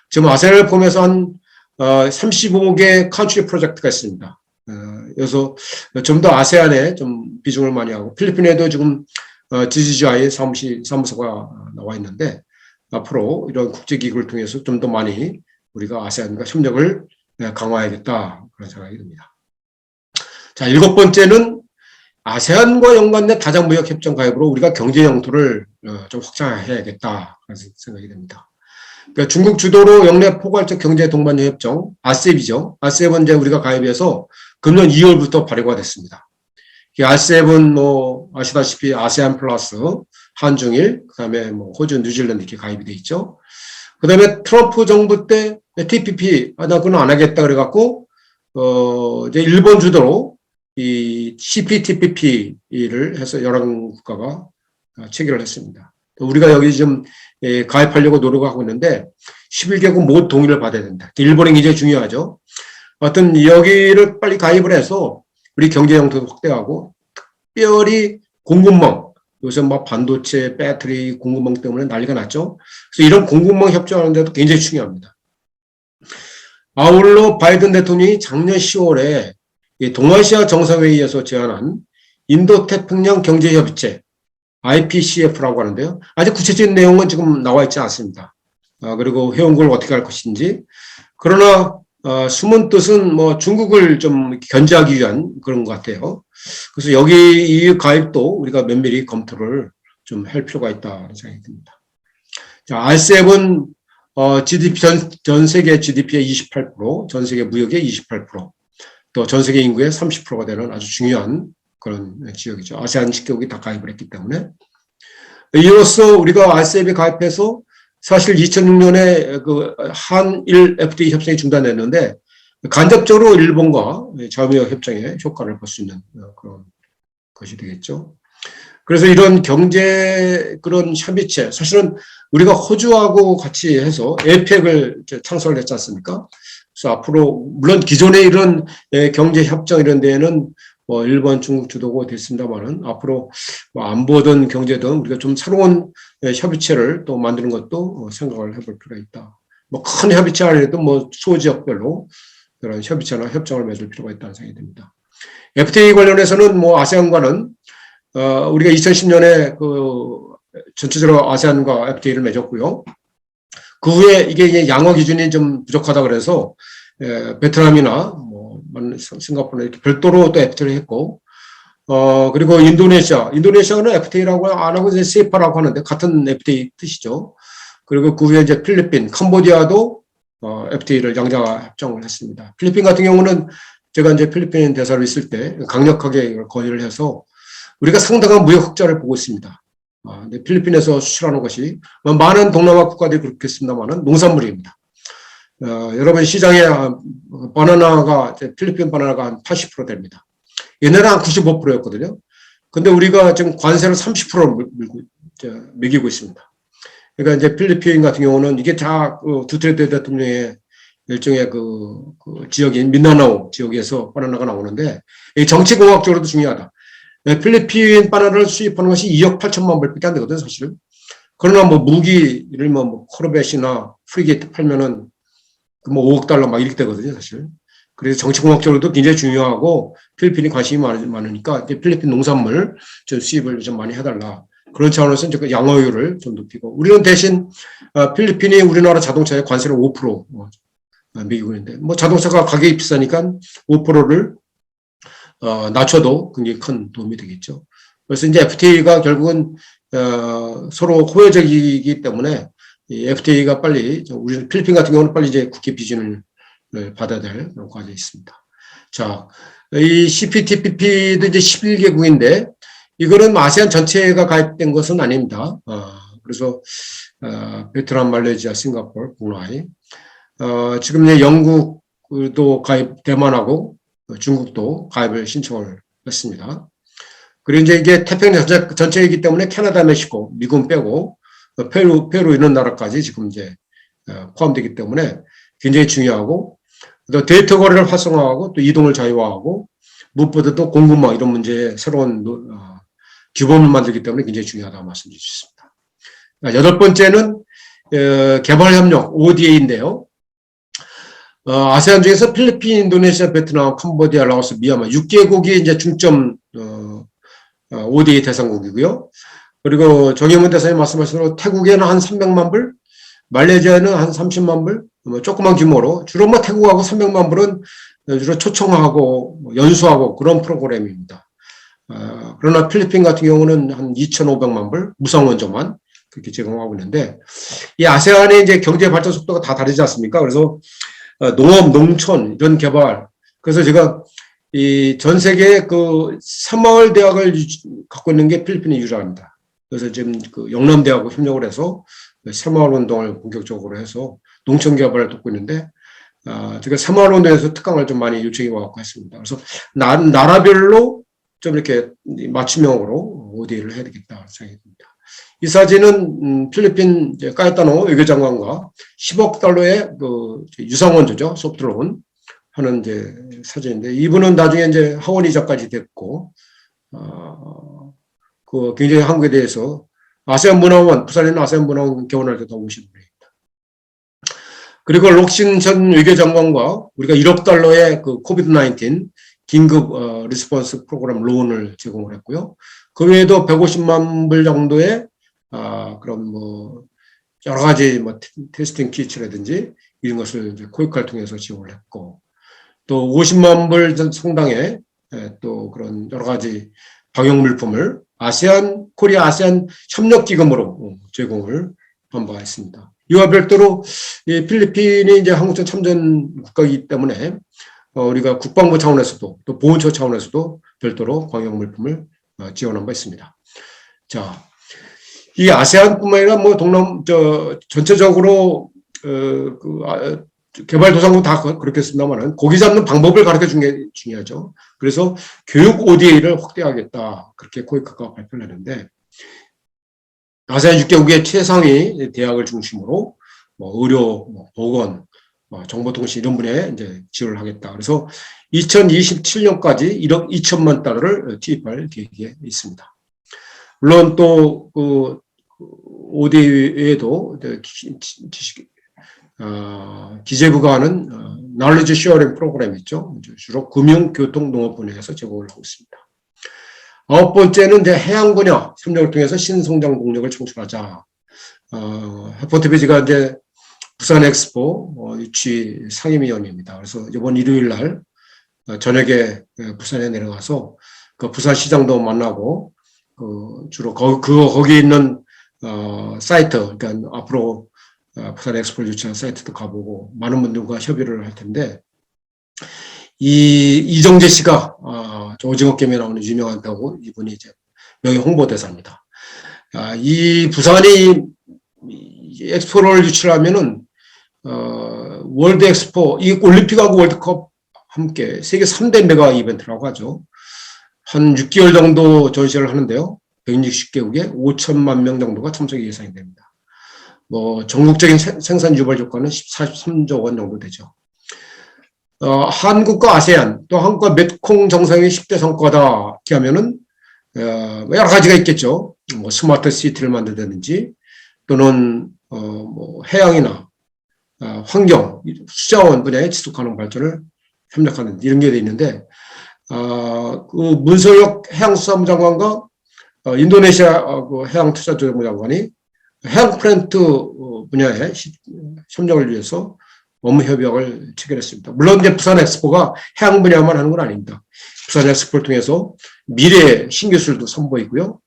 지금 아세안을 포함해서 한 35개 컨트리 프로젝트가 있습니다. 그래서 좀 더 아세안에 좀 비중을 많이 하고 필리핀에도 지금 GGI 사무소가 나와 있는데 앞으로 이런 국제기구를 통해서 좀 더 많이 우리가 아세안과 협력을 강화해야겠다 그런 생각이 듭니다. 자, 7번째는 아세안과 연관된 다자무역협정 가입으로 우리가 경제 영토를 좀 확장해야겠다 그런 생각이 듭니다. 그러니까 중국 주도로 영내 포괄적 경제 동반자 협정 RCEP이죠. RCEP은 이제 우리가 가입해서 금년 2월부터 발효가 됐습니다. RCEP은 뭐 아시다시피 아세안 플러스 한중일 그다음에 뭐 호주, 뉴질랜드 이렇게 가입이 돼 있죠. 그다음에 트럼프 정부 때 TPP 나 그건 안 하겠다 그래갖고 이제 일본 주도로 이 CPTPP를 해서 여러 국가가 체결을 했습니다. 우리가 여기 지금 가입하려고 노력하고 있는데 11개국 모두 동의를 받아야 된다. 일본이 굉장히 중요하죠. 하여튼 여기를 빨리 가입을 해서 우리 경제 영토도 확대하고 특별히 공급망 요새 막 반도체, 배터리 공급망 때문에 난리가 났죠. 그래서 이런 공급망 협조하는 데도 굉장히 중요합니다. 아울러 바이든 대통령이 작년 10월에 동아시아 정상회의에서 제안한 인도태평양 경제협의체 IPCF라고 하는데요. 아직 구체적인 내용은 지금 나와 있지 않습니다. 그리고 회원국을 어떻게 할 것인지. 그러나 숨은 뜻은 뭐 중국을 좀 견제하기 위한 그런 것 같아요. 그래서 여기 이 가입도 우리가 면밀히 검토를 좀 할 필요가 있다는 생각이 듭니다. 자, RCEP은 GDP 전 세계 GDP의 28%, 전 세계 무역의 28%, 또 전 세계 인구의 30%가 되는 아주 중요한 그런 지역이죠. 아세안 10개국이 다 가입을 했기 때문에. 이로써 우리가 RCEP에 가입해서 사실 2006년에 그 한일 FTA 협상이 중단됐는데 간접적으로 일본과 자유무역 협정에 효과를 볼 수 있는 그런 것이 되겠죠. 그래서 이런 경제 그런 협의체 사실은 우리가 호주하고 같이 해서 에이펙을 창설을 했지 않습니까? 그래서 앞으로 물론 기존의 이런 경제 협정 이런 데에는 뭐 일본, 중국 주도고 됐습니다만은 앞으로 뭐 안보든 경제든 우리가 좀 새로운 협의체를 또 만드는 것도 생각을 해볼 필요가 있다. 뭐 큰 협의체 아니라도 뭐 소지역별로 그런 협의체나 협정을 맺을 필요가 있다는 생각이 듭니다. FTA 관련해서는 뭐 아세안과는 우리가 2010년에 그 전체적으로 아세안과 FTA를 맺었고요. 그 후에 이게 양호 기준이 좀 부족하다 그래서 베트남이나 뭐 싱가포르 이렇게 별도로 또 FTA를 했고, 그리고 인도네시아는 FTA라고 안 하고 이제 CEPA라고 하는데 같은 FTA 뜻이죠. 그리고 그 후에 이제 필리핀, 캄보디아도 FTA를 양자 협정을 했습니다. 필리핀 같은 경우는 제가 이제 필리핀 대사로 있을 때 강력하게 건의를 해서 우리가 상당한 무역 흑자를 보고 있습니다. 필리핀에서 수출하는 것이 많은 동남아 국가들이 그렇겠습니다만은 농산물입니다. 여러분 시장에 바나나가 필리핀 바나나가 한 80% 됩니다. 옛날에 한 95%였거든요. 근데 우리가 지금 관세를 30%를 매기고 있습니다. 그러니까 이제 필리핀 같은 경우는 이게 다 두테르테 대통령의 일종의 그 지역인 민다나오 지역에서 바나나가 나오는데 이 정치공학적으로도 중요하다. 필리핀 바나나를 수입하는 것이 2억 8천만 불밖에 안 되거든요, 사실은. 그러나 뭐 무기를 뭐 코르벳이나 프리게이트 팔면은 뭐 5억 달러 막 이렇게 되거든요, 사실. 그래서 정치공학적으로도 굉장히 중요하고 필리핀이 관심이 많으니까 필리핀 농산물 좀 수입을 좀 많이 해달라. 그런 차원에서 이제 양호율을 좀 높이고 우리는 대신 필리핀이 우리나라 자동차에 관세를 5% 매기고 있는데 뭐 자동차가 가격이 비싸니까 5%를 낮춰도 굉장히 큰 도움이 되겠죠. 그래서 이제 FTA가 결국은 서로 호혜적이기 때문에 이 FTA가 빨리 우리 필리핀 같은 경우는 빨리 이제 국회 비준을 받아야 될 그런 과정이 있습니다. 자, 이 CPTPP도 이제 11개국인데 이거는 아세안 전체가 가입된 것은 아닙니다. 그래서 베트남, 말레이시아, 싱가포르, 브루나이, 지금 이제 영국도 가입, 대만하고 중국도 가입을 신청을 했습니다. 그리고 이제 이게 태평양 전체이기 때문에 캐나다, 멕시코, 미국 빼고 페루 이런 나라까지 지금 이제 포함되기 때문에 굉장히 중요하고 또 데이터 거래를 활성화하고 또 이동을 자유화하고 무엇보다 또 공급망 이런 문제에 새로운 규범을 만들기 때문에 굉장히 중요하다고 말씀드릴 수 있습니다. 여덟 번째는 개발협력 ODA인데요. 아세안 중에서 필리핀, 인도네시아, 베트남, 캄보디아, 라오스, 미얀마 6개국이 이제 중점 ODA 대상국이고요. 그리고 정영문 대사님 말씀하신 대로 태국에는 한 300만 불, 말레이시아는 한 30만 불, 조그만 규모로 주로 뭐 태국하고 300만 불은 주로 초청하고 연수하고 그런 프로그램입니다. 그러나 필리핀 같은 경우는 한 2,500만 불 무상 원조만 그렇게 제공하고 있는데 이 아세안의 이제 경제 발전 속도가 다 다르지 않습니까? 그래서 농업, 농촌 이런 개발. 그래서 제가 이 전 세계 그 새마을 대학을 갖고 있는 게 필리핀이 유일합니다. 그래서 지금 그 영남대하고 협력을 해서 새마을 운동을 본격적으로 해서 농촌 개발을 돕고 있는데, 제가 새마을 운동에서 특강을 좀 많이 요청해 와갖고 했습니다. 그래서 나라별로 좀 이렇게 맞춤형으로 ODA를 해야 되겠다 생각이 듭니다. 이 사진은 필리핀 까에타노 외교장관과 10억 달러의 그 유상원조죠, 소프트론 하는 이제 사진인데 이분은 나중에 이제 하원 의장까지 됐고, 그 굉장히 한국에 대해서 아세안 문화원 부산에 있는 아세안 문화원 개원할 때도 오신 분입니다. 그리고 록신 전 외교장관과 우리가 1억 달러의 그 코비드-19 긴급 리스폰스 프로그램 론을 제공을 했고요. 그 외에도 150만 불 정도의 그런 뭐 여러 가지 뭐 테스팅 키트라든지 이런 것을 이제 코이카를 통해서 지원을 했고, 또 50만 불 상당의 또 그런 여러 가지 방역 물품을 코리아 아세안 협력기금으로 제공을 한 바 있습니다. 이와 별도로 이 필리핀이 이제 한국전 참전 국가이기 때문에 우리가 국방부 차원에서도 또 보훈처 차원에서도 별도로 방역 물품을 지원한 바 있습니다. 자, 이 아세안뿐만 아니라 뭐 전체적으로 개발도상국 다 그렇겠습니다만은 고기 잡는 방법을 가르쳐 준 게 중요하죠. 그래서 교육 ODA를 확대하겠다 그렇게 코이카가 발표를 했는데, 아세안 6개국의 최상위 대학을 중심으로 뭐 의료, 뭐 보건, 정보통신 이런 분야에 이제 지원을 하겠다. 그래서 2027년까지 1억 2천만 달러를 투입할 계획이 있습니다. 물론 또 그 ODA 외에도 기재부가 하는 knowledge sharing 프로그램 있죠. 주로 금융, 교통, 농업 분야에서 제공을 하고 있습니다. 9번째는 이제 해양 분야 협력을 통해서 신성장 동력을 창출하자. 해포트비지가 이제 부산 엑스포 유치 상임위원입니다. 그래서 이번 일요일 날 저녁에 부산에 내려가서 그 부산 시장도 만나고 주로 거기 있는 사이트, 그러니까 앞으로 부산 엑스포를 유치한 사이트도 가보고 많은 분들과 협의를 할 텐데, 이정재 씨가 오징어 게임에 나오는 유명한 배우, 이분이 이제 명예 홍보대사입니다. 이 부산이 엑스포를 유치하면은 월드 엑스포, 이 올림픽하고 월드컵 함께 세계 3대 메가 이벤트라고 하죠. 한 6개월 정도 전시를 하는데요. 160개국에 5천만 명 정도가 참석이 예상이 됩니다. 전국적인 생산 유발 효과는 43조 원 정도 되죠. 한국과 아세안, 또 한국과 메콩 정상의 10대 성과다 이렇게 하면은 여러 가지가 있겠죠. 스마트 시티를 만든다든지 또는 해양이나 환경, 수자원 분야의 지속가능 발전을 협력하는 이런 게 돼 있는데, 그 문서혁 해양수산부 장관과 인도네시아 해양투자조정부 장관이 해양 플랜트 분야의 협력을 위해서 업무 협약을 체결했습니다. 물론 이제 부산 엑스포가 해양 분야만 하는 건 아닙니다. 부산 엑스포를 통해서 미래의 신기술도 선보이고요.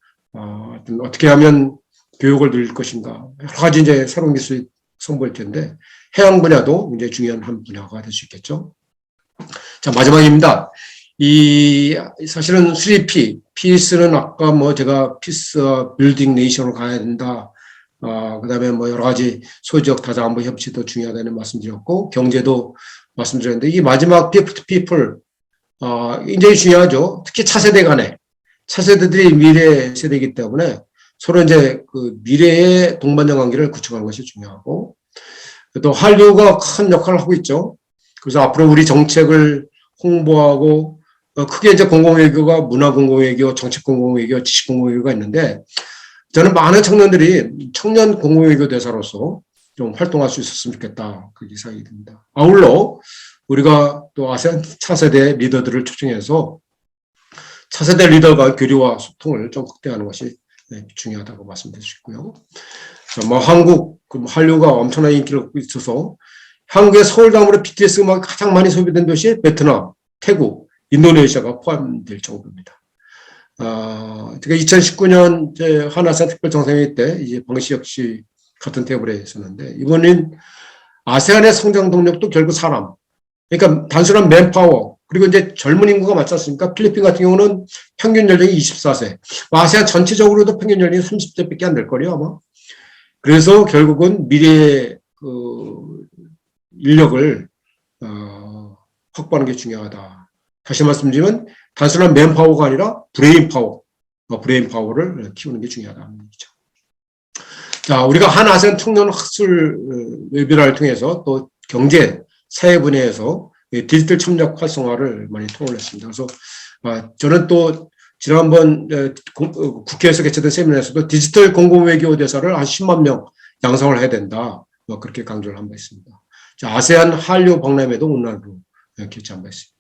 어떻게 하면 교육을 늘릴 것인가, 여러 가지 이제 새로운 기술이 선보일 텐데 해양 분야도 굉장히 중요한 한 분야가 될 수 있겠죠. 자, 마지막입니다. 사실은 3P, 피스는 아까 제가 피스와 빌딩 네이션으로 가야 된다. 그 다음에 여러 가지 소지역 다자안보 협치도 중요하다는 말씀드렸고, 경제도 말씀드렸는데, 이 마지막 people to people, 굉장히 중요하죠. 특히 차세대 간에. 차세대들이 미래 세대이기 때문에 서로 이제 그 미래의 동반자 관계를 구축하는 것이 중요하고, 또 한류가 큰 역할을 하고 있죠. 그래서 앞으로 우리 정책을 홍보하고, 크게 이제 공공외교가 문화 공공외교, 정책 공공외교, 지식 공공외교가 있는데, 저는 많은 청년들이 청년 공공외교 대사로서 좀 활동할 수 있었으면 좋겠다. 그렇게 생각이 듭니다. 아울러 우리가 또 아세안 차세대 리더들을 초청해서 차세대 리더가 교류와 소통을 좀 확대하는 것이 중요하다고 말씀드릴 수 있고요. 한국, 한류가 엄청난 인기를 얻고 있어서 한국의 서울 다음으로 BTS 음악이 가장 많이 소비된 도시 베트남, 태국, 인도네시아가 포함될 정도입니다. 제가 2019년 한아세안 특별정상회의 때 이제 방시혁 씨 같은 테이블에 있었는데, 이번엔 아세안의 성장 동력도 결국 사람. 그러니까 단순한 맨파워, 그리고 이제 젊은 인구가 많지 않습니까? 필리핀 같은 경우는 평균 연령이 24세. 아세안 전체적으로도 평균 연령이 30대밖에 안 될 거예요, 아마. 그래서 결국은 미래의 인력을 확보하는 게 중요하다. 다시 말씀드리면 단순한 맨파워가 아니라 브레인 파워를 키우는 게 중요하다는 얘기죠. 자, 우리가 한 아세안 청년 학술 웨비나를 통해서 또 경제, 사회 분야에서 디지털 참여 활성화를 많이 토론을 했습니다. 그래서 저는 또 지난번 국회에서 개최된 세미나에서도 디지털 공공외교 대사를 한 10만 명 양성을 해야 된다. 그렇게 강조를 한 바 있습니다. 자, 아세안 한류 박람회도 온라인으로 개최한 바 있습니다.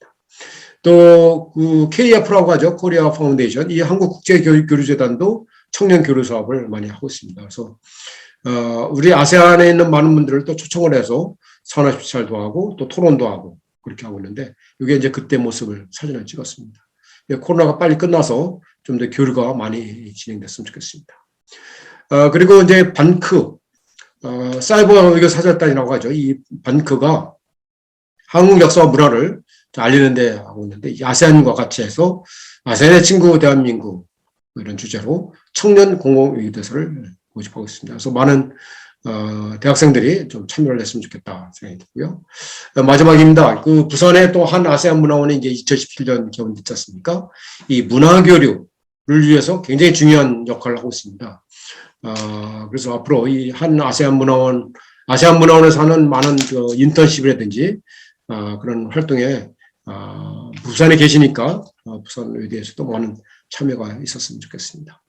또 그 KF라고 하죠. 코리아 파운데이션, 이 한국국제교류재단도 청년 교류 사업을 많이 하고 있습니다. 그래서 우리 아세안에 있는 많은 분들을 또 초청을 해서 산업시찰도 하고 또 토론도 하고 그렇게 하고 있는데, 이게 이제 그때 모습을 사진을 찍었습니다. 코로나가 빨리 끝나서 좀 더 교류가 많이 진행됐으면 좋겠습니다. 그리고 이제 반크, 사이버 외교 사절단이라고 하죠. 이 반크가 한국 역사와 문화를 알리는 데 하고 있는데, 아세안과 같이 해서 아세안의 친구 대한민국 이런 주제로 청년 공공외교 대사를 모집하고 있습니다. 그래서 많은 대학생들이 좀 참여를 했으면 좋겠다 생각이 들고요. 마지막입니다. 그 부산에 또 한 아세안 문화원이 이제 2017년 개원됐지 않습니까? 이 문화교류를 위해서 굉장히 중요한 역할을 하고 있습니다. 그래서 앞으로 이 한 아세안 문화원에서 하는 많은 그 인턴십이라든지 그런 활동에 부산에 계시니까 부산 의대에서도 많은 참여가 있었으면 좋겠습니다.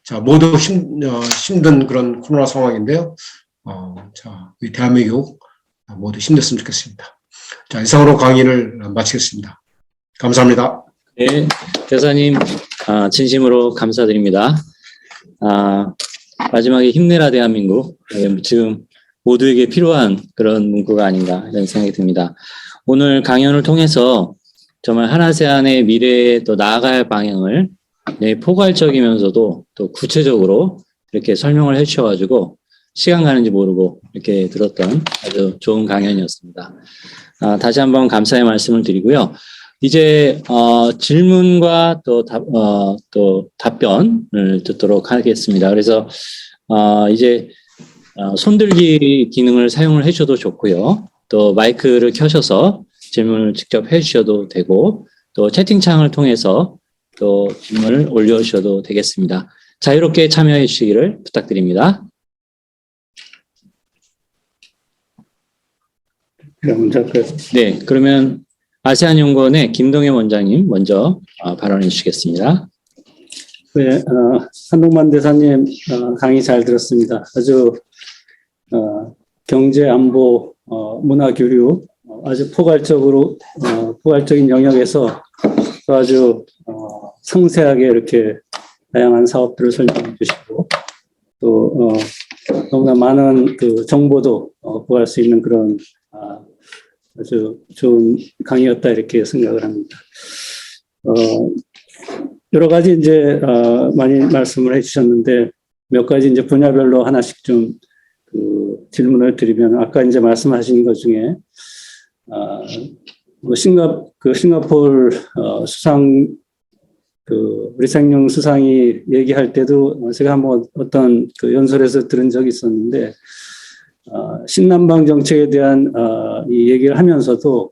자, 모두 힘든 그런 코로나 상황인데요. 자, 우리 대한민국 모두 힘냈으면 좋겠습니다. 자, 이상으로 강의를 마치겠습니다. 감사합니다. 네, 대사님 진심으로 감사드립니다. 마지막에 힘내라 대한민국, 지금 모두에게 필요한 그런 문구가 아닌가 이런 생각이 듭니다. 오늘 강연을 통해서 정말 한아세안의 미래에 또 나아가야 할 방향을 포괄적이면서도 또 구체적으로 이렇게 설명을 해주셔가지고 시간 가는지 모르고 이렇게 들었던 아주 좋은 강연이었습니다. 다시 한번 감사의 말씀을 드리고요. 이제 질문과 또 답변을 듣도록 하겠습니다. 그래서 이제 손들기 기능을 사용을 해주셔도 좋고요. 또 마이크를 켜셔서 질문을 직접 해주셔도 되고 또 채팅창을 통해서 또 질문을 올려주셔도 되겠습니다. 자유롭게 참여해 주시기를 부탁드립니다. 네, 그러면 아세안연구원의 김동현 원장님 먼저 발언해 주시겠습니다. 네, 한동만 대사님 강의 잘 들었습니다. 아주 경제, 안보, 문화, 교류 아주 포괄적인 영역에서 아주 상세하게 이렇게 다양한 사업들을 설명해 주시고 또 너무나 많은 그 정보도 구할 수 있는 그런 아주 좋은 강의였다 이렇게 생각을 합니다. 여러 가지 이제 많이 말씀을 해주셨는데 몇 가지 이제 분야별로 하나씩 좀 그 질문을 드리면 아까 이제 말씀하신 것 중에 싱가포르 수상 우리 생룡 수상이 얘기할 때도 제가 한번 어떤 그 연설에서 들은 적이 있었는데 신남방 정책에 대한 이 얘기를 하면서도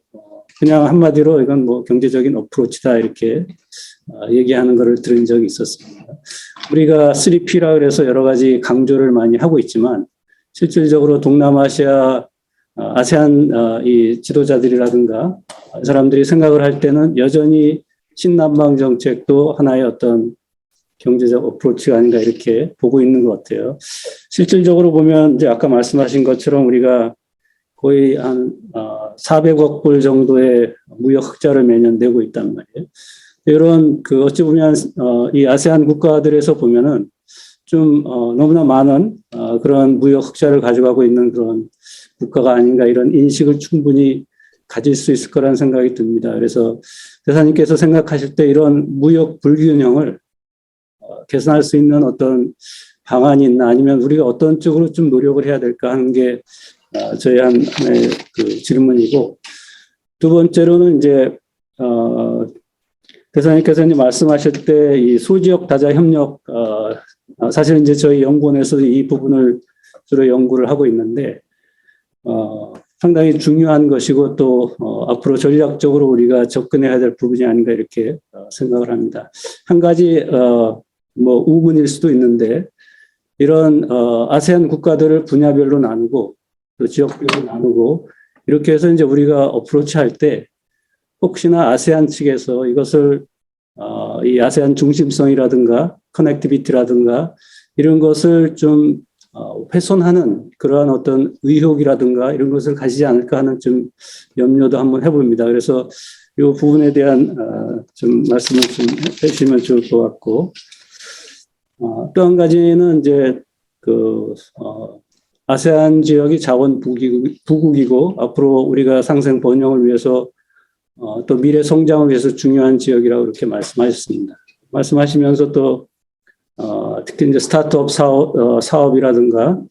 그냥 한마디로 이건 뭐 경제적인 어프로치다 이렇게 얘기하는 것을 들은 적이 있었습니다. 우리가 3P라 그래서 여러 가지 강조를 많이 하고 있지만 실질적으로 동남아시아 아세안 이 지도자들이라든가 사람들이 생각을 할 때는 여전히 신남방 정책도 하나의 어떤 경제적 어프로치가 아닌가 이렇게 보고 있는 것 같아요. 실질적으로 보면 이제 아까 말씀하신 것처럼 우리가 거의 한 400억 불 정도의 무역 흑자를 매년 내고 있단 말이에요. 이런 그 어찌 보면 이 아세안 국가들에서 보면은 좀 너무나 많은 그런 무역 흑자를 가져가고 있는 그런 국가가 아닌가 이런 인식을 충분히 가질 수 있을 거라는 생각이 듭니다. 그래서 대사님께서 생각하실 때 이런 무역 불균형을 개선할 수 있는 어떤 방안이 있나 아니면 우리가 어떤 쪽으로 좀 노력을 해야 될까 하는 게 저희 하나의 그 질문이고 두 번째로는 이제 대사님께서 이제 말씀하실 때 이 소지역 다자 협력 사실 이제 저희 연구원에서도 이 부분을 주로 연구를 하고 있는데 상당히 중요한 것이고 또 앞으로 전략적으로 우리가 접근해야 될 부분이 아닌가 이렇게 생각을 합니다. 한 가지 뭐 우문일 수도 있는데 이런 아세안 국가들을 분야별로 나누고 또 지역별로 나누고 이렇게 해서 이제 우리가 어프로치할 때 혹시나 아세안 측에서 이것을 이 아세안 중심성이라든가 커넥티비티라든가 이런 것을 좀 훼손하는 그러한 어떤 의혹이라든가 이런 것을 가지지 않을까 하는 좀 염려도 한번 해봅니다. 그래서 이 부분에 대한 좀 말씀을 좀 해주시면 좋을 것 같고 또 한 가지는 이제 그 아세안 지역이 자원 부국이고 앞으로 우리가 상생 번영을 위해서 또 미래 성장을 위해서 중요한 지역이라고 이렇게 말씀하셨습니다. 말씀하시면서 또 특히 이제 스타트업 사업이라든가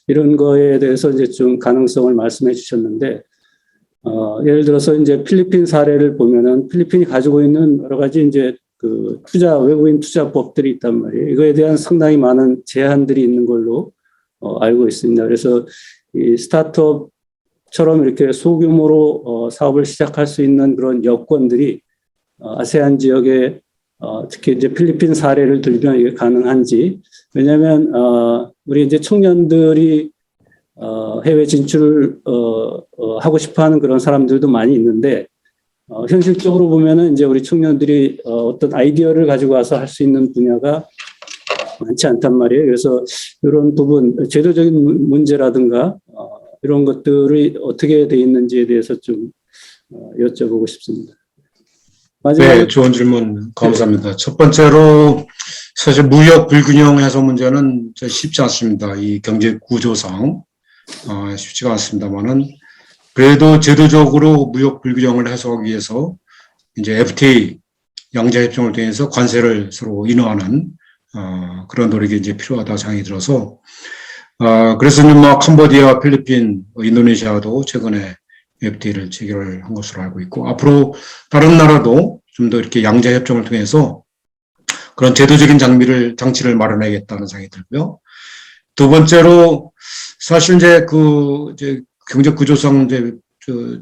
이런 거에 대해서 이제 좀 가능성을 말씀해 주셨는데 예를 들어서 이제 필리핀 사례를 보면은 필리핀이 가지고 있는 여러 가지 이제 그 외국인 투자법들이 있단 말이에요. 이거에 대한 상당히 많은 제한들이 있는 걸로 알고 있습니다. 그래서 이 스타트업처럼 이렇게 소규모로 사업을 시작할 수 있는 그런 여건들이 아세안 지역에 특히 이제 필리핀 사례를 들면 이게 가능한지 왜냐하면 우리 이제 청년들이 해외 진출을 하고 싶어하는 그런 사람들도 많이 있는데 현실적으로 보면은 이제 우리 청년들이 어떤 아이디어를 가지고 와서 할 수 있는 분야가 많지 않단 말이에요. 그래서 이런 부분 제도적인 문제라든가 이런 것들이 어떻게 돼 있는지에 대해서 좀 여쭤보고 싶습니다. 마지막으로 네, 좋은 질문 감사합니다. 첫 번째로 사실 무역 불균형 해소 문제는 쉽지 않습니다. 이 경제 구조상 쉽지가 않습니다만은 그래도 제도적으로 무역 불균형을 해소하기 위해서 이제 FTA 양자 협정을 통해서 관세를 서로 인하하는 그런 노력이 이제 필요하다 생각이 들어서 그래서 뭐 캄보디아, 필리핀, 인도네시아도 최근에 FTA를 체결을 한 것으로 알고 있고 앞으로 다른 나라도 좀 더 이렇게 양자 협정을 통해서 그런 제도적인 장치를 마련해야겠다는 생각이 들고요. 두 번째로 사실 이제 경제 구조상 이제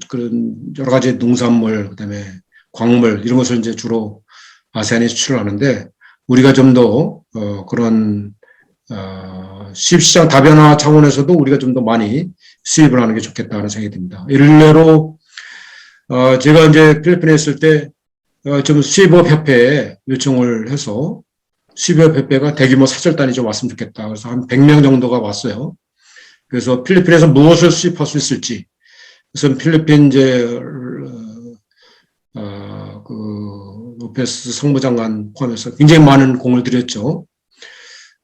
그런 여러 가지 농산물 그다음에 광물 이런 것을 이제 주로 아세안에 수출을 하는데 우리가 좀 더 그런 수입시장 다변화 차원에서도 우리가 좀 더 많이 수입을 하는 게 좋겠다는 생각이 듭니다. 일례로 제가 이제 필리핀에 있을 때 좀 수입업 협회에 요청을 해서 수입업 협회가 대규모 사절단이 좀 왔으면 좋겠다. 그래서 한 100명 정도가 왔어요. 그래서 필리핀에서 무엇을 수입할 수 있을지. 그래서 필리핀 이제 로페스 상무장관 포함해서 굉장히 많은 공을 들였죠.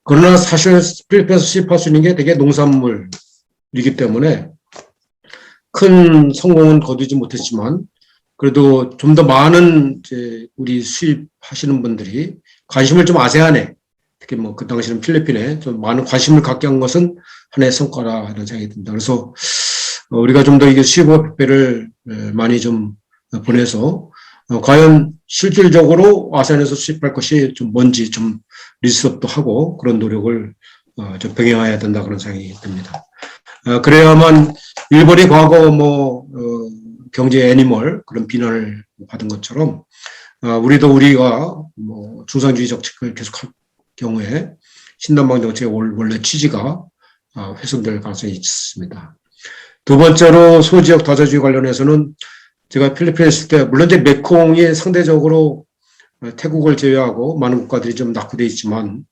그러나 사실 필리핀에서 수입할 수 있는 게 되게 농산물이기 때문에 큰 성공은 거두지 못했지만 그래도 좀 더 많은 이제 우리 수입하시는 분들이 관심을 좀 아세안에 특히 뭐 그 당시는 필리핀에 좀 많은 관심을 갖게 한 것은 하나의 성과라 이런 생각이 듭니다. 그래서 우리가 좀 더 이게 수입업 협회를 많이 좀 보내서 과연 실질적으로 아세안에서 수입할 것이 좀 뭔지 좀 리스트업도 하고 그런 노력을 좀 병행해야 된다 그런 생각이 듭니다. 그래야만 일본이 과거 경제 애니멀 그런 비난을 받은 것처럼 우리가 뭐 중상주의 정책을 계속할 경우에 신남방 정책의 원래 취지가 훼손될 가능성이 있습니다. 두 번째로 소지역 다자주의 관련해서는 제가 필리핀에 있을 때 물론 이제 메콩이 상대적으로 태국을 제외하고 많은 국가들이 좀 낙후돼 있지만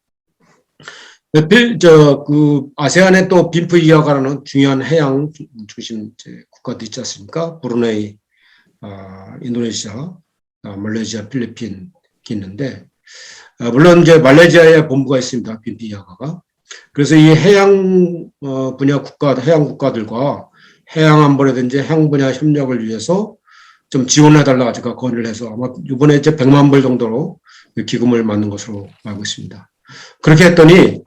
아세안에 또 빈프 이하가라는 중요한 해양 중심 국가도 있지 않습니까? 브루네이, 인도네시아, 말레이시아, 필리핀이 있는데 물론 이제 말레이시아에 본부가 있습니다. 빈프 이하가가. 그래서 이 해양 분야 해양 국가들과 해양 안보라든지 해양 분야 협력을 위해서 좀 지원해달라 제가 건의를 해서 아마 이번에 이제 100만 불 정도로 기금을 만든 것으로 알고 있습니다. 그렇게 했더니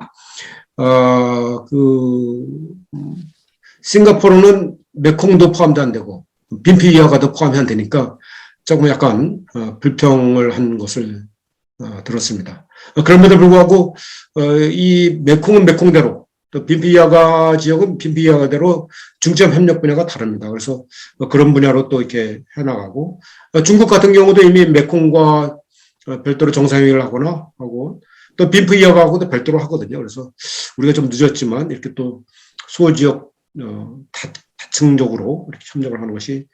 싱가포르는 메콩도 포함도 안 되고 빈프 이하가도 포함이 안 되니까 조금 약간 불평을 한 것을 들었습니다. 그럼에도 불구하고 이 메콩은 메콩대로 또 빈프 이하가 지역은 빈프 이하가대로 중점 협력 분야가 다릅니다. 그래서 그런 분야로 또 이렇게 해나가고 중국 같은 경우도 이미 메콩과 별도로 정상회의를 하거나 하고 또 빈프 이하가하고도 별도로 하거든요. 그래서 우리가 좀 늦었지만 이렇게 또 소지역 다층적으로 이렇게 협력을 하는 것이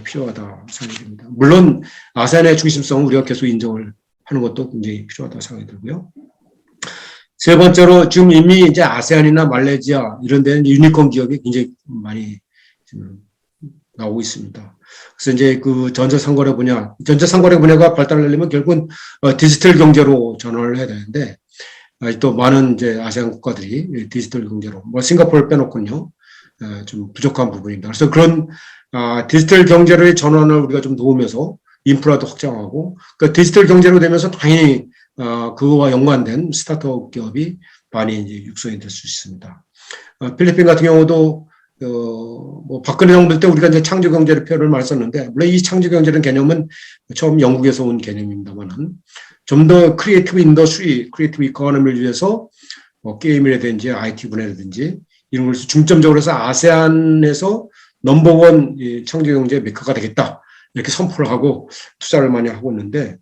필요하다 생각됩니다. 물론 아세안의 중심성을 우리가 계속 인정을 하는 것도 굉장히 필요하다 생각이 들고요. 세 번째로 지금 이미 이제 아세안이나 말레이시아 이런 데는 유니콘 기업이 굉장히 많이 지금 나오고 있습니다. 그래서 이제 그 전자상거래 분야가 발달하려면 결국은 디지털 경제로 전환을 해야 되는데 또 많은 이제 아세안 국가들이 디지털 경제로 싱가포르를 빼놓고는요 좀 부족한 부분입니다. 그래서 그런 디지털 경제의 전환을 우리가 좀 도우면서 인프라도 확장하고 그 디지털 경제로 되면서 당연히 그거와 연관된 스타트업 기업이 많이 이제 육성이 될 수 있습니다. 필리핀 같은 경우도 박근혜 정부 때 우리가 이제 창조 경제를 표현을 많이 썼는데 물론 이 창조 경제라는 개념은 처음 영국에서 온 개념입니다만은 좀 더 크리에이티브 인더스트리, 크리에이티브 이코노미를 위해서 게임이라든지 IT 분야라든지 이런 것을 중점적으로 해서 아세안에서 넘버원 창조 경제 메카가 되겠다 이렇게 선포를 하고 투자를 많이 하고 있는데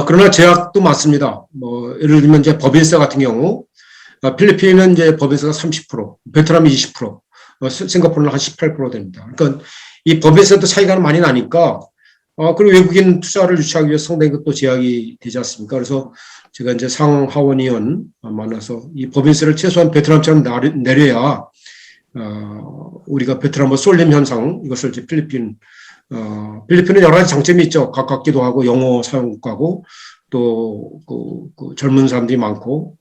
그러나 제약도 많습니다. 예를 들면 이제 법인세 같은 경우 필리핀은 이제 법인세가 30%, 베트남이 20%, 싱가포르는 한 18% 됩니다. 그러니까 이 법인세도 차이가 많이 나니까 그리고 외국인 투자를 유치하기 위해서 상당히 또 제약이 되지 않습니까? 그래서 제가 이제 상하원 의원 만나서 이 법인세를 최소한 베트남처럼 내려야 우리가 베트남 쏠림 현상, 이것을 이제 필리핀은 여러 가지 장점이 있죠. 가깝기도 하고, 영어 사용 국가고, 또, 그 젊은 사람들이 많고,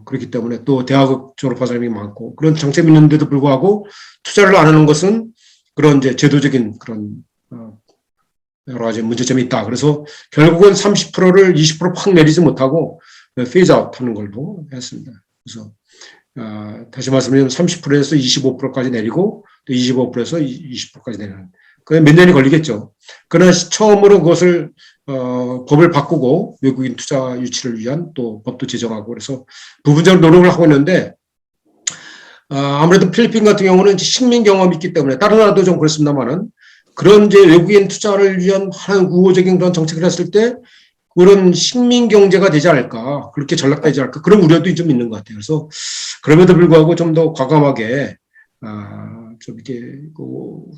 그렇기 때문에 또 대학 졸업한 사람이 많고, 그런 장점이 있는데도 불구하고, 투자를 안 하는 것은 그런 이제 제도적인 그런, 여러 가지 문제점이 있다. 그래서 결국은 30%를 20%팍 내리지 못하고, 페이즈 아웃 하는 걸로 했습니다. 그래서, 다시 말씀드리면 30%에서 25%까지 내리고, 또 25%에서 20%까지 내리는. 그게 몇 년이 걸리겠죠. 그러나 처음으로 그것을, 법을 바꾸고 외국인 투자 유치를 위한 또 법도 제정하고 그래서 부분적으로 노력을 하고 있는데, 아무래도 필리핀 같은 경우는 식민 경험이 있기 때문에 다른 나라도 좀 그렇습니다만은 그런 이제 외국인 투자를 위한 하나의 우호적인 그런 정책을 했을 때 그런 식민 경제가 되지 않을까, 그렇게 전락되지 않을까, 그런 우려도 좀 있는 것 같아요. 그래서 그럼에도 불구하고 좀 더 과감하게, 좀 이렇게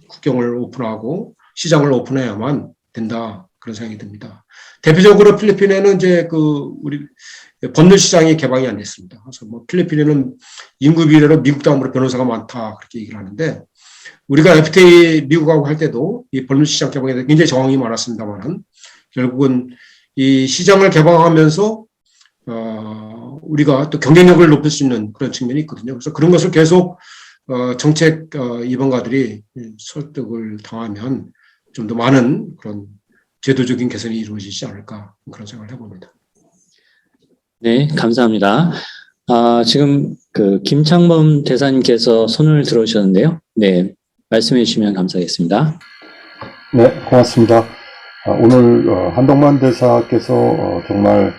국경을 오픈하고 시장을 오픈해야만 된다. 그런 생각이 듭니다. 대표적으로 필리핀에는 이제 우리 법률 시장이 개방이 안 됐습니다. 그래서 뭐 필리핀에는 인구 비례로 미국 다음으로 변호사가 많다. 그렇게 얘기를 하는데 우리가 FTA 미국하고 할 때도 이 법률 시장 개방에 대해서 굉장히 저항이 많았습니다만은 결국은 이 시장을 개방하면서 우리가 또 경쟁력을 높일 수 있는 그런 측면이 있거든요. 그래서 그런 것을 계속 정책 입안가들이 설득을 당하면 좀 더 많은 그런 제도적인 개선이 이루어지지 않을까 그런 생각을 해봅니다. 네, 감사합니다. 지금 김창범 대사님께서 손을 들어주셨는데요. 네, 말씀해 주시면 감사하겠습니다. 네, 고맙습니다. 오늘 한동만 대사께서 정말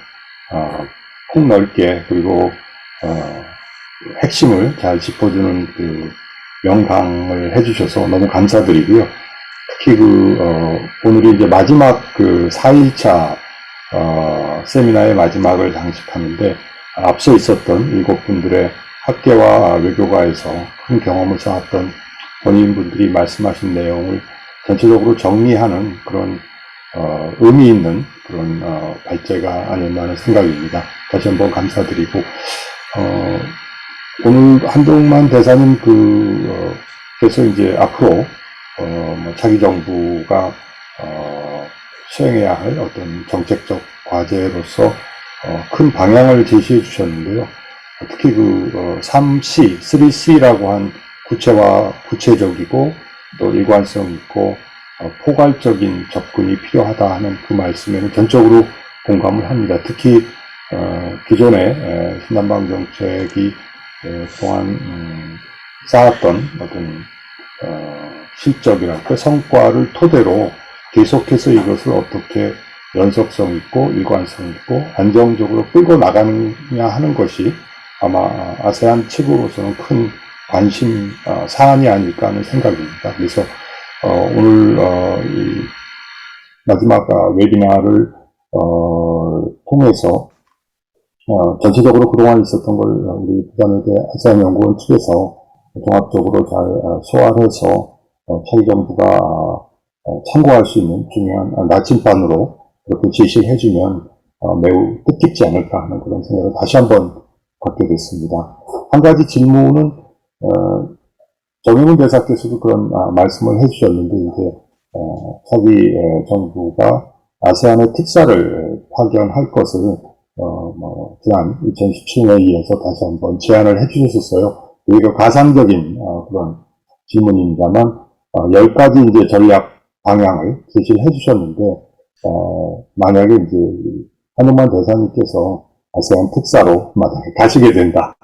폭넓게 그리고 핵심을 잘 짚어주는 그 명강을 해주셔서 너무 감사드리고요. 특히 오늘이 이제 마지막 4일차 세미나의 마지막을 장식하는데 앞서 있었던 7분들의 학계와 외교가에서 큰 경험을 쌓았던 본인분들이 말씀하신 내용을 전체적으로 정리하는 그런 의미 있는 그런 발제가 아니었나 하는 생각입니다. 다시 한번 감사드리고 오늘 한동만 대사님 그래서 이제 앞으로 차기 정부가 수행해야 할 어떤 정책적 과제로서 큰 방향을 제시해 주셨는데요. 특히 3C라고 한 구체적이고 또 일관성 있고 포괄적인 접근이 필요하다 하는 그 말씀에는 전적으로 공감을 합니다. 특히 기존의 신남방 정책이 동안 쌓았던 어떤 실적이랄까 성과를 토대로 계속해서 이것을 어떻게 연속성 있고 일관성 있고 안정적으로 끌고 나가느냐 하는 것이 아마 아세안 측으로서는 큰 관심 사안이 아닐까 하는 생각입니다. 그래서 오늘 이 마지막 웨비나를 통해서 전체적으로 그동안 있었던 걸 우리 부산의대 아세안연구원 측에서 종합적으로 잘 소화해서 차기 정부가 참고할 수 있는 중요한 나침반으로 그렇게 제시를 해주면 매우 뜻깊지 않을까 하는 그런 생각을 다시 한번 갖게 됐습니다. 한 가지 질문은 정의문 대사께서도 그런 말씀을 해주셨는데 이제 차기 정부가 아세안의 특사를 파견할 것을 지난 2017년에 이어서 다시 한번 제안을 해주셨었어요. 오히려 가상적인 그런 질문입니다만 10가지 이제 전략 방향을 제시를 해주셨는데 만약에 이제 한동만 대사님께서 아세안 특사로 만약에 가시게 된다.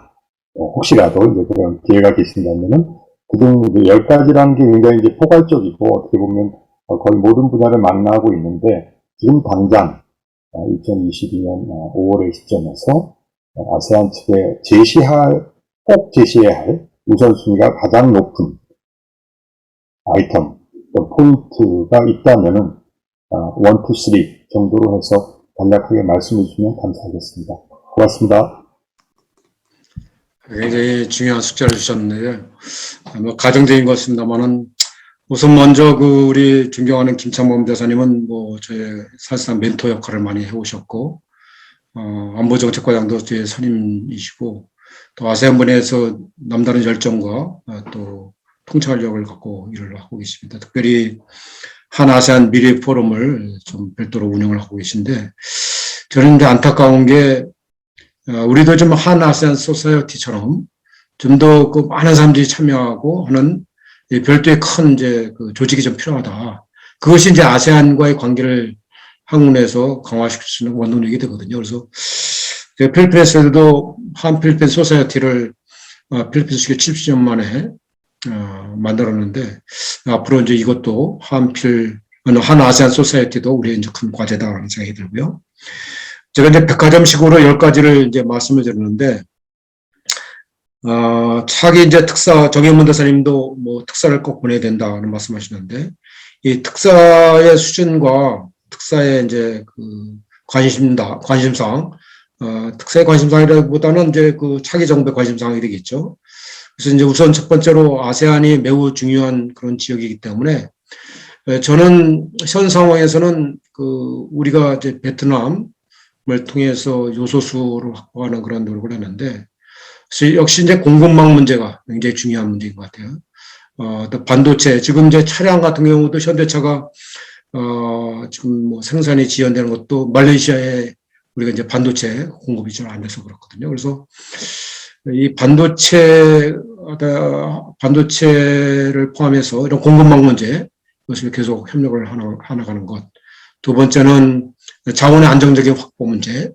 혹시라도 이제 그런 기회가 계신다면은 그중 10가지라는 게 굉장히 이제 포괄적이고 어떻게 보면 거의 모든 분야를 만나고 있는데 지금 당장 2022년 5월의 시점에서 아세안 측에 꼭 제시해야 할 우선순위가 가장 높은 아이템, 포인트가 있다면은 1, 2, 3 정도로 해서 간략하게 말씀해 주시면 감사하겠습니다. 고맙습니다. 굉장히 중요한 숙제를 주셨는데요. 가정적인 것 같습니다만은 우선 먼저 우리 존경하는 김창범 대사님은 저의 사실상 멘토 역할을 많이 해오셨고, 안보정책과장도 제 선임이시고, 또 아세안 분야에서 남다른 열정과 또 통찰력을 갖고 일을 하고 계십니다. 특별히 한 아세안 미래 포럼을 좀 별도로 운영을 하고 계신데 저는 이제 안타까운 게 우리도 좀 한 아세안 소사이어티처럼 좀 더 그 많은 사람들이 참여하고 하는 별도의 큰 이제 그 조직이 좀 필요하다. 그것이 이제 아세안과의 관계를 한국에서 강화시킬 수 있는 원동력이 되거든요. 그래서 필리핀에서도 한 필리핀 소사이어티를 필리핀 수교 70년 만에 만들었는데 앞으로 이제 이것도 한 아세안 소사이어티도 우리의 이제 큰 과제다라는 생각이 들고요. 제가 이제 백화점식으로 10가지를 이제 말씀을 드렸는데 차기 이제 특사 정영문 대사님도 뭐 특사를 꼭 보내야 된다는 말씀하시는데 이 특사의 수준과 특사의 이제 그 관심사항, 특사의 관심사항이라기보다는 이제 그 차기 정부의 관심사항이 되겠죠. 그래서 이제 우선 첫 번째로 아세안이 매우 중요한 그런 지역이기 때문에 저는 현 상황에서는 그 우리가 이제 베트남을 통해서 요소수를 확보하는 그런 노력을 했는데 역시 이제 공급망 문제가 굉장히 중요한 문제인 것 같아요. 또 반도체, 지금 이제 차량 같은 경우도 현대차가, 지금 뭐 생산이 지연되는 것도 말레이시아에 우리가 이제 반도체 공급이 잘 안 돼서 그렇거든요. 그래서 이 반도체를 포함해서 이런 공급망 문제, 이것을 계속 협력을 하나가는 것. 두 번째는 자원의 안정적인 확보 문제.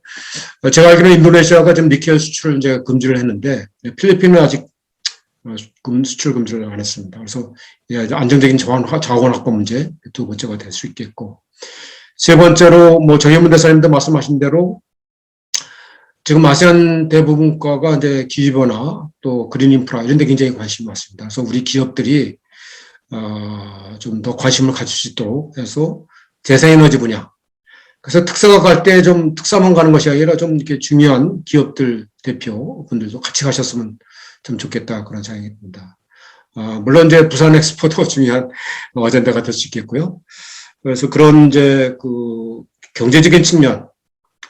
제가 알기로는 인도네시아가 지금 니켈 수출을 이제 금지를 했는데 필리핀은 아직 수출 금지를 안 했습니다. 그래서 안정적인 자원 확보 문제 두 번째가 될 수 있겠고 세 번째로 뭐 정현문 대사님도 말씀하신 대로 지금 아세안 대부분 국가가 이제 기후변화 또 그린 인프라 이런 데 굉장히 관심이 많습니다. 그래서 우리 기업들이 좀 더 관심을 가질 수 있도록 해서 재생에너지 분야. 그래서 특사가 갈 때 좀 특사만 가는 것이 아니라 좀 이렇게 중요한 기업들 대표분들도 같이 가셨으면 좀 좋겠다 그런 생각이 듭니다. 물론 이제 부산 엑스포도 중요한 어젠다가 될 수 있겠고요. 그래서 그런 이제 그 경제적인 측면,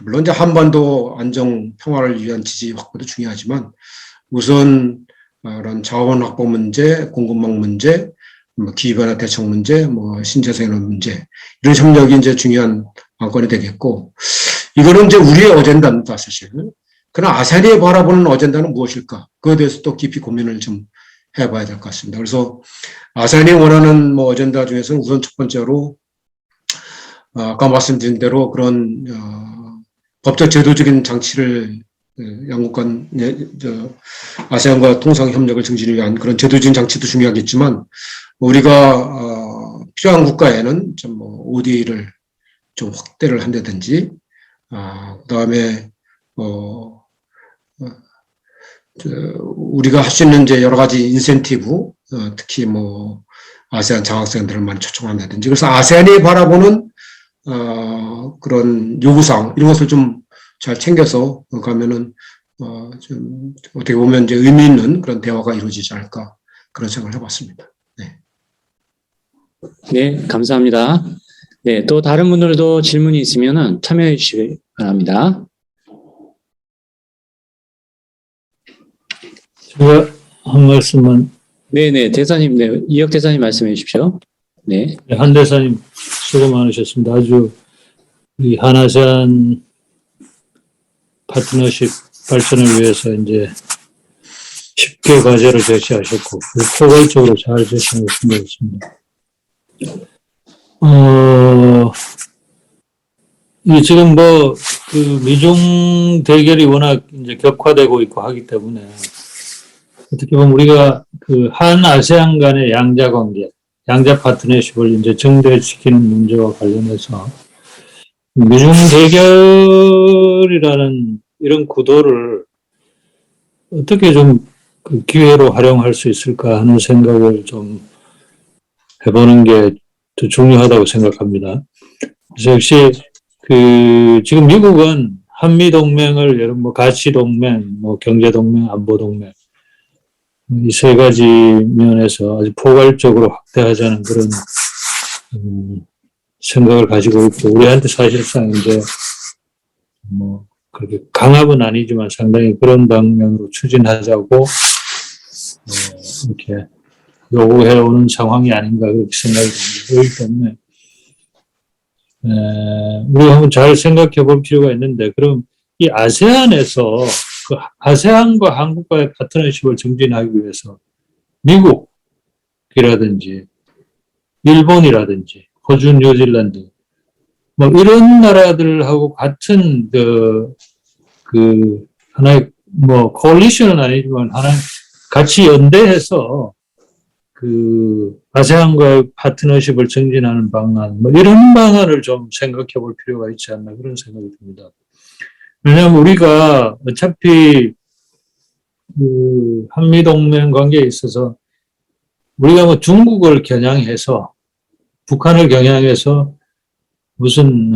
물론 이제 한반도 안정 평화를 위한 지지 확보도 중요하지만 우선 그런 자원 확보 문제, 공급망 문제, 뭐 기후변화 대책 문제, 뭐 신재생에너지 문제 이런 협력이 이제 중요한 관건이 되겠고 이거는 이제 우리의 어젠다입니다 사실. 그러나 아세안이 바라보는 어젠다는 무엇일까? 그에 대해서 또 깊이 고민을 좀 해봐야 될 것 같습니다. 그래서 아세안이 원하는 뭐 어젠다 중에서는 우선 첫 번째로 아까 말씀드린 대로 그런 법적 제도적인 장치를 양국 간 아세안과 통상 협력을 증진을 위한 그런 제도적인 장치도 중요하겠지만 우리가 필요한 국가에는 좀 뭐 ODA를 좀 확대를 한다든지 그다음에 우리가 할 수 있는 이제 여러 가지 인센티브 특히 뭐 아세안 장학생들을 많이 초청한다든지 그래서 아세안이 바라보는 그런 요구사항 이런 것을 좀 잘 챙겨서 가면은 좀 어떻게 보면 이제 의미 있는 그런 대화가 이루어지지 않을까 그런 생각을 해봤습니다. 네. 네, 감사합니다. 네, 또 다른 분들도 질문이 있으면은 참여해 주시기 바랍니다. 제가 한 말씀만. 네네, 대사님, 네, 이혁 대사님 말씀해 주십시오. 네. 한 대사님 수고 많으셨습니다. 아주 이 한아세안 파트너십 발전을 위해서 이제 10개 과제를 제시하셨고 포괄적으로 잘 제시하고 있습니다. 이 지금 뭐 그 미중 대결이 워낙 이제 격화되고 있고 하기 때문에 어떻게 보면 우리가 그 한 아세안 간의 양자 관계, 양자 파트너십을 이제 정대시키는 문제와 관련해서 미중 대결이라는 이런 구도를 어떻게 좀 그 기회로 활용할 수 있을까 하는 생각을 좀 해보는 게 더 중요하다고 생각합니다. 그래서 역시 그 지금 미국은 한미 동맹을 여러 뭐 가치 동맹, 뭐 경제 동맹, 안보 동맹 이 세 가지 면에서 아주 포괄적으로 확대하자는 그런 생각을 가지고 있고 우리한테 사실상 이제 뭐 그렇게 강압은 아니지만 상당히 그런 방향으로 추진하자고 이렇게 요구해오는 상황이 아닌가 그렇게 생각이 듭니다. 그렇기 때문에 우리가 한번 잘 생각해 볼 필요가 있는데, 그럼 이 아세안에서 그 아세안과 한국과의 파트너십을 증진하기 위해서 미국이라든지 일본이라든지 호주, 뉴질랜드 뭐 이런 나라들하고 같은 그 하나의 뭐 콜리션은 아니지만 하나 같이 연대해서 그 아세안과의 파트너십을 증진하는 방안 뭐 이런 방안을 좀 생각해 볼 필요가 있지 않나 그런 생각이 듭니다. 왜냐하면 우리가 어차피 그 한미동맹 관계에 있어서 우리가 뭐 중국을 겨냥해서 북한을 겨냥해서 무슨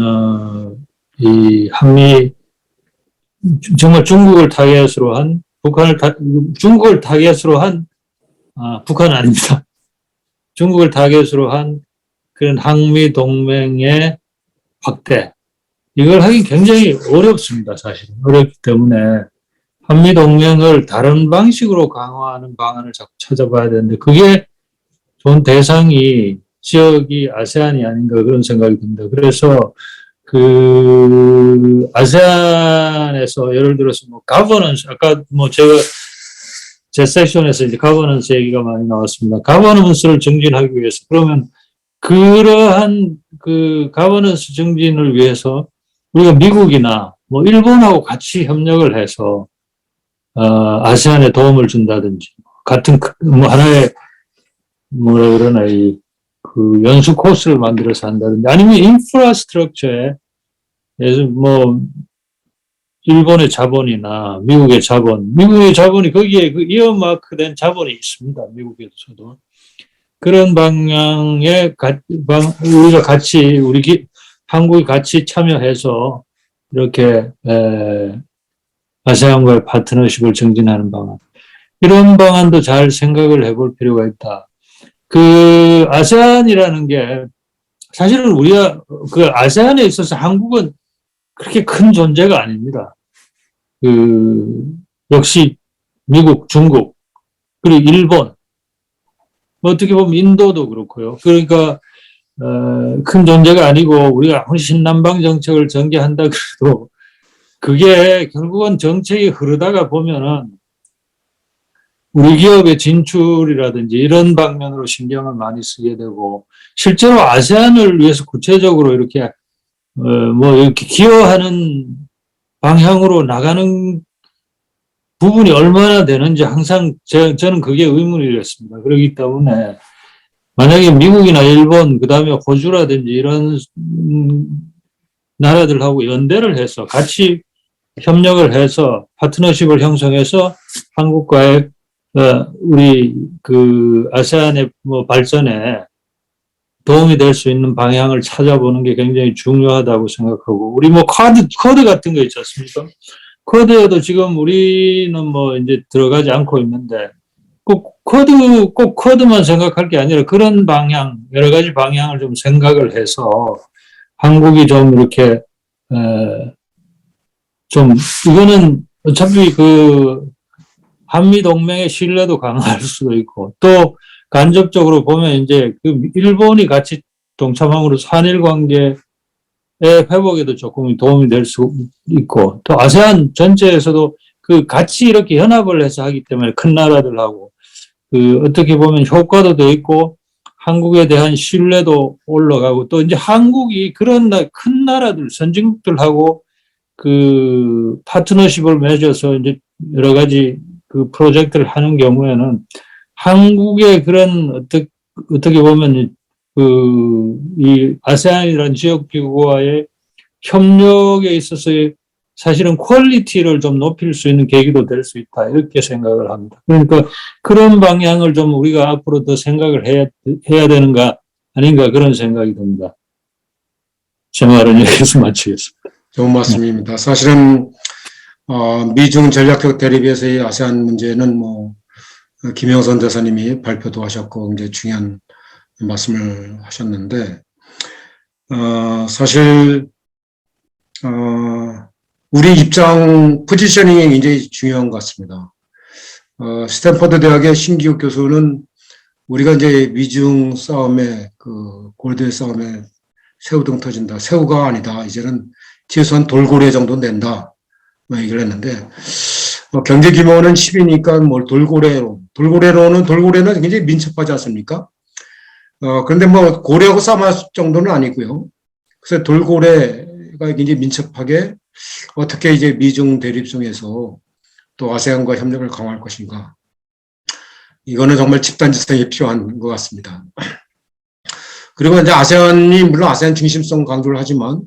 이 한미 정말 중국을 타겟으로 한 중국을 타겟으로 한 북한은 아닙니다. 중국을 타겟으로 한 그런 한미 동맹의 확대 이걸 하기 굉장히 어렵습니다. 사실은 어렵기 때문에 한미 동맹을 다른 방식으로 강화하는 방안을 자꾸 찾아봐야 되는데 그게 좋은 대상이 지역이 아세안이 아닌가 그런 생각이 듭니다. 그래서 그 아세안에서 예를 들어서 뭐 가버넌스 아까 뭐 제 섹션에서 이제 가버넌스 얘기가 많이 나왔습니다. 가버넌스를 증진하기 위해서 그러면 그러한 그 가버넌스 증진을 위해서 우리가 미국이나 뭐 일본하고 같이 협력을 해서 아세안에 도움을 준다든지 같은 뭐 하나의 뭐라 그러나 그 연수 코스를 만들어서 한다든지 아니면 인프라스트럭처에 뭐 일본의 자본이나 미국의 자본이 거기에 그 이어마크된 자본이 있습니다. 미국에서도 그런 방향에 우리가 같이 한국이 같이 참여해서 이렇게 아세안과의 파트너십을 증진하는 방안 이런 방안도 잘 생각을 해볼 필요가 있다. 그 아세안이라는 게 사실은 우리가 그 아세안에 있어서 한국은 그렇게 큰 존재가 아닙니다. 그 역시 미국, 중국 그리고 일본 뭐 어떻게 보면 인도도 그렇고요. 그러니까 큰 존재가 아니고 우리가 아무리 신남방 정책을 전개한다 그래도 그게 결국은 정책이 흐르다가 보면은 우리 기업의 진출이라든지 이런 방면으로 신경을 많이 쓰게 되고 실제로 아세안을 위해서 구체적으로 이렇게 뭐 이렇게 기여하는 방향으로 나가는 부분이 얼마나 되는지 항상 저는 그게 의문이었습니다. 그렇기 때문에 만약에 미국이나 일본 그다음에 호주라든지 이런 나라들하고 연대를 해서 같이 협력을 해서 파트너십을 형성해서 한국과의 우리 그 아세안의 뭐 발전에 도움이 될 수 있는 방향을 찾아보는 게 굉장히 중요하다고 생각하고 우리 뭐 쿼드 같은 거 있지 않습니까? 쿼드에도 지금 우리는 뭐 이제 들어가지 않고 있는데 꼭 쿼드만 생각할 게 아니라 그런 방향 여러 가지 방향을 좀 생각을 해서 한국이 좀 이렇게 좀 이거는 어차피 그 한미 동맹의 신뢰도 강화할 수도 있고 또 간접적으로 보면 이제 그 일본이 같이 동참함으로써 한일 관계의 회복에도 조금 도움이 될 수 있고 또 아세안 전체에서도 그 같이 이렇게 연합을 해서 하기 때문에 큰 나라들하고 그 어떻게 보면 효과도 더 있고 한국에 대한 신뢰도 올라가고 또 이제 한국이 그런 큰 나라들 선진국들하고 그 파트너십을 맺어서 이제 여러 가지 그 프로젝트를 하는 경우에는 한국의 그런 어떻게 보면 이 아세안이라는 지역 기구와의 협력에 있어서 사실은 퀄리티를 좀 높일 수 있는 계기도 될 수 있다 이렇게 생각을 합니다. 그러니까 그런 방향을 좀 우리가 앞으로 더 생각을 해야 되는가 아닌가 그런 생각이 듭니다. 제 말은 여기서 마치겠습니다. 좋은 말씀입니다. 사실은 미중 전략적 대립에서의 아세안 문제는 뭐 김영선 대사님이 발표도 하셨고 굉장히 중요한 말씀을 하셨는데 사실 우리 입장 포지셔닝이 굉장히 중요한 것 같습니다. 스탠퍼드 대학의 신기욱 교수는 우리가 이제 미중 싸움에 그 골드 싸움에 새우등 터진다. 새우가 아니다. 이제는 최소한 돌고래 정도는 된다. 뭐 얘기를 했는데 경제 규모는 10이니까 뭘 돌고래로는 굉장히 민첩하지 않습니까? 그런데 뭐 고래하고 싸움할 정도는 아니고요. 그래서 돌고래가 굉장히 민첩하게 어떻게 이제 미중 대립성에서 또 아세안과 협력을 강화할 것인가. 이거는 정말 집단지성이 필요한 것 같습니다. 그리고 이제 아세안이 물론 아세안 중심성 강조를 하지만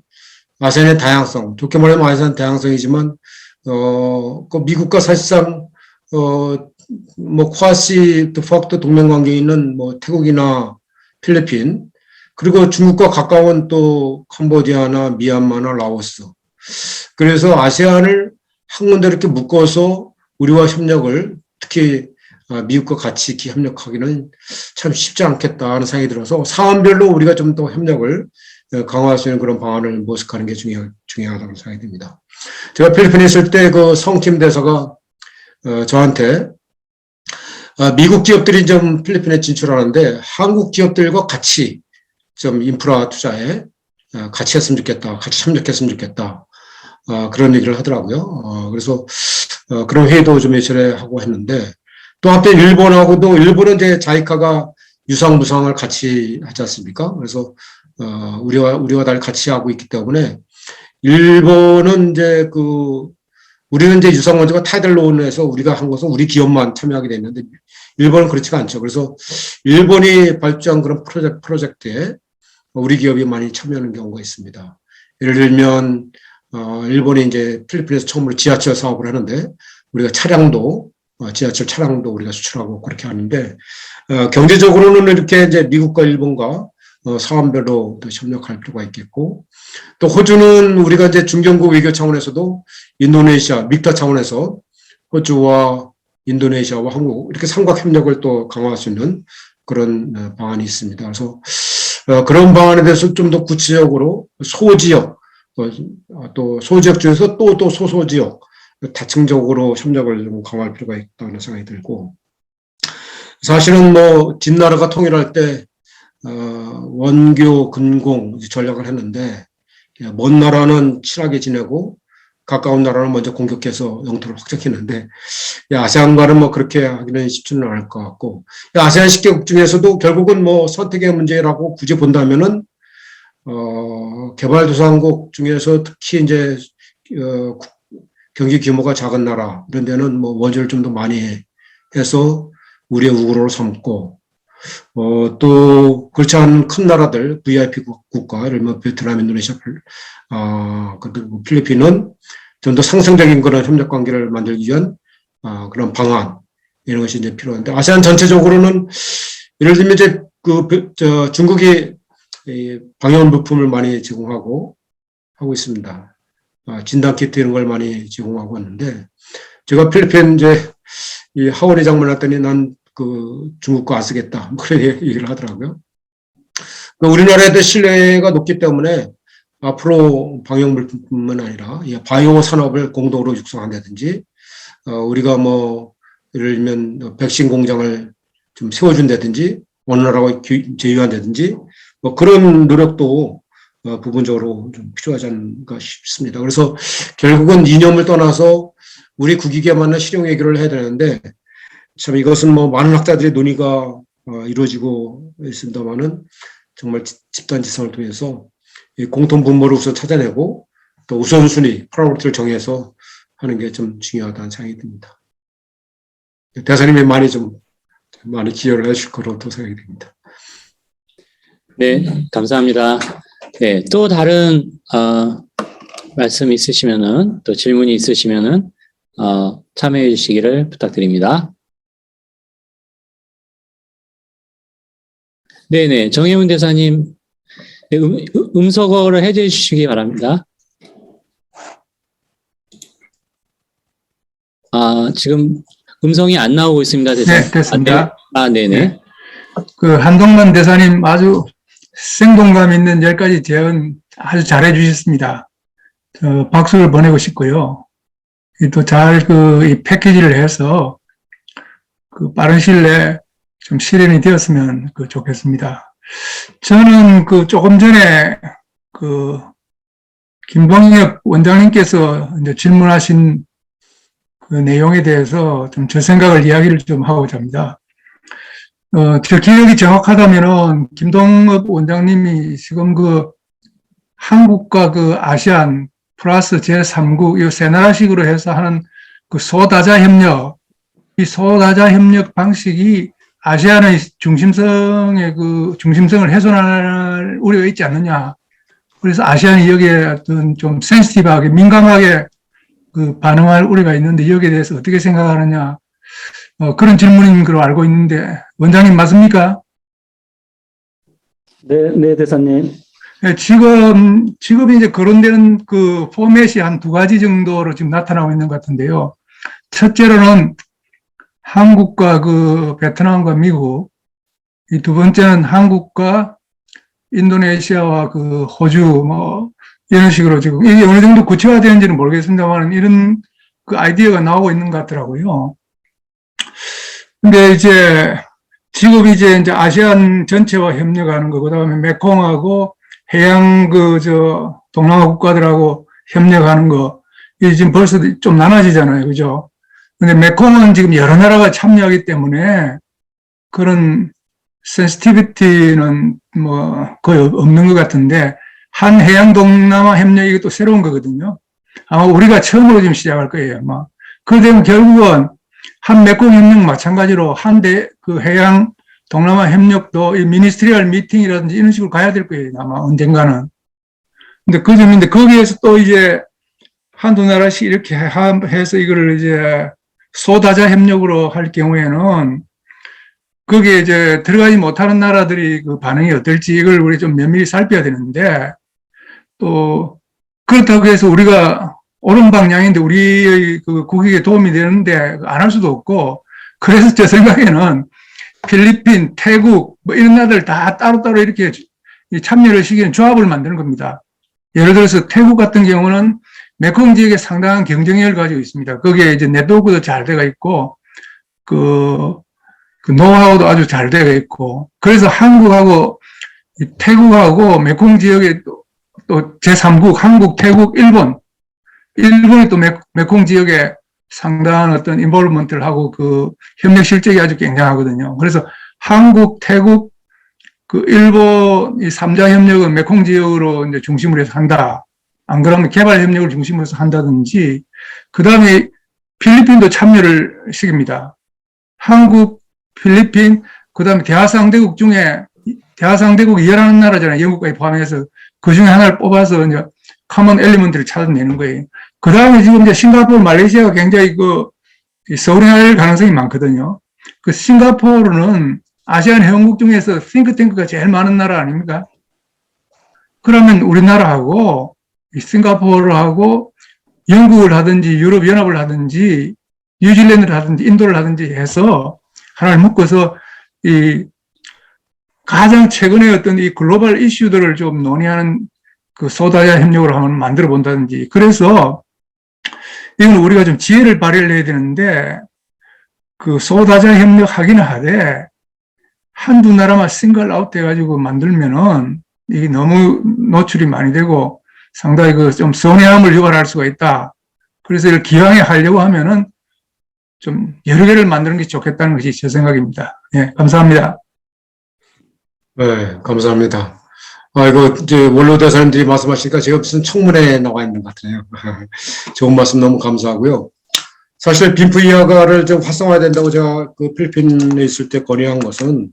아세안의 다양성, 좋게 말하면 아세안 다양성이지만 그 미국과 사실상 뭐 쿼시 드facto 동맹 관계에 있는 뭐 태국이나 필리핀 그리고 중국과 가까운 또 캄보디아나 미얀마나 라오스. 그래서 아세안을 한 군데 이렇게 묶어서 우리와 협력을 특히 미국과 같이 이렇게 협력하기는 참 쉽지 않겠다 하는 생각이 들어서 사안별로 우리가 좀 더 협력을 강화할 수 있는 그런 방안을 모색하는 게 중요하다고 생각이 듭니다. 제가 필리핀에 있을 때 그 성팀 대사가 저한테 미국 기업들이 좀 필리핀에 진출하는데 한국 기업들과 같이 좀 인프라 투자에 같이 했으면 좋겠다. 같이 협력했으면 좋겠다. 그런 얘기를 하더라고요. 그래서 그런 회의도 좀 예전에 하고 했는데 또 한편 일본은 이제 자이카가 유상무상을 같이 하지 않습니까? 그래서 우리와 달리 같이 하고 있기 때문에 일본은 이제 우리는 이제 유상원조가 타이틀론에서 우리가 한 것은 우리 기업만 참여하게 됐는데 일본은 그렇지가 않죠. 그래서 일본이 발주한 그런 프로젝트에 우리 기업이 많이 참여하는 경우가 있습니다. 예를 들면 일본이 이제 필리핀에서 처음으로 지하철 사업을 하는데 우리가 지하철 차량도 우리가 수출하고 그렇게 하는데 경제적으로는 이렇게 이제 미국과 일본과 사안별로 또 협력할 필요가 있겠고 또 호주는 우리가 이제 중견국 외교 차원에서도 인도네시아, 믹타 차원에서 호주와 인도네시아와 한국 이렇게 삼각 협력을 또 강화할 수 있는 그런 방안이 있습니다. 그래서 그런 방안에 대해서 좀 더 구체적으로 소지역 또 소지역 중에서 또 소소지역 다층적으로 협력을 좀 강화할 필요가 있다는 생각이 들고 사실은 뭐 진나라가 통일할 때 원교 근공 전략을 했는데 먼 나라는 친하게 지내고 가까운 나라는 먼저 공격해서 영토를 확장했는데 아세안과는 뭐 그렇게 하기는 쉽지는 않을 것 같고 아세안 10개국 중에서도 결국은 뭐 선택의 문제라고 굳이 본다면은 개발도상국 중에서 특히 이제 경제 규모가 작은 나라 이런 데는 뭐 원조를 좀 더 많이 해서 우리의 우호를 삼고 또 그렇지 않은 큰 나라들 VIP 국가 예를 들면 베트남, 인도네시아, 그리고 필리핀은 좀 더 상생적인 그런 협력 관계를 만들기 위한 그런 방안 이런 것이 이제 필요한데 아세안 전체적으로는 예를 들면 이제 중국이 방역 물품을 많이 제공하고 하고 있습니다. 진단키트 이런 걸 많이 제공하고 있는데 제가 필리핀 이제 이 하원에 장만했더니 난 중국과 안 쓰겠다. 그런 얘기를 하더라고요. 우리나라에도 신뢰가 높기 때문에 앞으로 방역물품뿐만 아니라 바이오 산업을 공동으로 육성한다든지 우리가 뭐 예를 들면 백신 공장을 좀 세워준다든지 어느 나라와 제휴한다든지 뭐 그런 노력도 부분적으로 좀 필요하지 않을까 싶습니다. 그래서 결국은 이념을 떠나서 우리 국익에 맞는 실용 해결을 해야 되는데 참 이것은 뭐 많은 학자들의 논의가 이루어지고 있습니다만은 정말 집단지성을 통해서 공통 분모를 우선 찾아내고 또 우선순위, 프라이오리티를 정해서 하는 게 좀 중요하다는 생각이 듭니다. 대사님이 많이 기여를 해주실 거로 또 생각이 듭니다. 네, 감사합니다. 네, 또 다른 말씀 있으시면은 또 질문이 있으시면은 참여해 주시기를 부탁드립니다. 네네, 정혜문 대사님, 네, 음소거를 해제 주시기 바랍니다. 지금 음성이 안 나오고 있습니다, 대사님. 네, 됐습니다. 네네. 네. 한동만 대사님 아주 생동감 있는 10가지 제언 아주 잘해 주셨습니다. 박수를 보내고 싶고요. 또 잘 이 패키지를 해서 빠른 시일 내에 좀 실현이 되었으면 좋겠습니다. 저는 조금 전에 김동엽 원장님께서 이제 질문하신 내용에 대해서 좀 제 생각을 이야기를 좀 하고자 합니다. 제 기억이 정확하다면은 김동엽 원장님이 지금 한국과 아시안 플러스 제3국 이 세 나라식으로 해서 하는 소다자 협력, 이 소다자 협력 방식이 아시안의 중심성의 중심성을 훼손할 우려가 있지 않느냐. 그래서 아시안이 여기에 어떤 좀 센시티브하게 민감하게 반응할 우려가 있는데 여기에 대해서 어떻게 생각하느냐. 그런 질문인 걸로 알고 있는데 원장님 맞습니까? 네, 대사님. 네, 지금 이제 거론되는 포맷이 한 두 가지 정도로 지금 나타나고 있는 것 같은데요. 첫째로는 한국과 베트남과 미국, 이 두 번째는 한국과 인도네시아와 호주, 이런 식으로 지금 이게 어느 정도 구체화되는지는 모르겠습니다만 이런 아이디어가 나오고 있는 것 같더라고요. 근데 이제 지금 이제 아시안 전체와 협력하는 거, 그 다음에 메콩하고 해양 동남아 국가들하고 협력하는 거, 이게 지금 벌써 좀 나눠지잖아요. 그죠? 근데 메콩은 지금 여러 나라가 참여하기 때문에 그런 센시티비티는 거의 없는 것 같은데, 한 해양 동남아 협력이 이것도 새로운 거거든요. 아마 우리가 처음으로 지금 시작할 거예요. 아마. 그러다 보면 결국은 한 메콩 협력 마찬가지로 해양 동남아 협력도 이 미니스트리얼 미팅이라든지 이런 식으로 가야 될 거예요. 아마 언젠가는. 근데 그 점인데 거기에서 또 이제 한두 나라씩 이렇게 해서 이거를 이제 소다자 협력으로 할 경우에는 거기에 이제 들어가지 못하는 나라들이 반응이 어떨지 이걸 우리 좀 면밀히 살펴야 되는데 또 그렇다고 해서 우리가 옳은 방향인데 우리의 국익에 도움이 되는데 안 할 수도 없고 그래서 제 생각에는 필리핀, 태국 이런 나라들 다 따로따로 이렇게 참여를 시키는 조합을 만드는 겁니다. 예를 들어서 태국 같은 경우는 메콩 지역에 상당한 경쟁력을 가지고 있습니다. 거기에 이제 네트워크도 잘 되어 있고 노하우도 아주 잘 되어 있고 그래서 한국하고 태국하고 메콩 지역에 또 제3국 한국, 태국, 일본이 또 메콩 지역에 상당한 어떤 인볼브먼트를 하고 협력 실적이 아주 굉장하거든요. 그래서 한국, 태국, 일본 이 3자 협력은 메콩 지역으로 이제 중심으로 해서 한다. 안 그러면 개발 협력을 중심으로 해서 한다든지, 그 다음에 필리핀도 참여를 시킵니다. 한국, 필리핀, 그 다음에 대하상대국 중에, 대하상대국이 11나라잖아요. 영국까지 포함해서. 그 중에 하나를 뽑아서 이제 커먼 엘리먼트를 찾아내는 거예요. 그 다음에 지금 이제 싱가포르, 말레이시아가 굉장히 서울할 가능성이 많거든요. 싱가포르는 아시안 회원국 중에서 싱크탱크가 제일 많은 나라 아닙니까? 그러면 우리나라하고 싱가포르하고 영국을 하든지 유럽연합을 하든지 뉴질랜드를 하든지 인도를 하든지 해서 하나를 묶어서 가장 최근에 어떤 이 글로벌 이슈들을 좀 논의하는 소다자 협력으로 한번 만들어 본다든지. 그래서 이건 우리가 좀 지혜를 발휘를 해야 되는데 소다자 협력 하기는 하되 한두 나라만 싱글 아웃 해가지고 만들면은 이게 너무 노출이 많이 되고 상당히 좀 선회함을 유발할 수가 있다. 그래서 이걸 기왕에 하려고 하면은 좀 여러 개를 만드는 게 좋겠다는 것이 제 생각입니다. 예, 감사합니다. 네, 감사합니다. 이거 이제 원로 대사님들이 말씀하시니까 제가 무슨 청문회에 나와 있는 것 같아요. 좋은 말씀 너무 감사하고요. 사실 빈프 이하가를 좀 활성화해야 된다고 제가 필리핀에 있을 때 건의한 것은,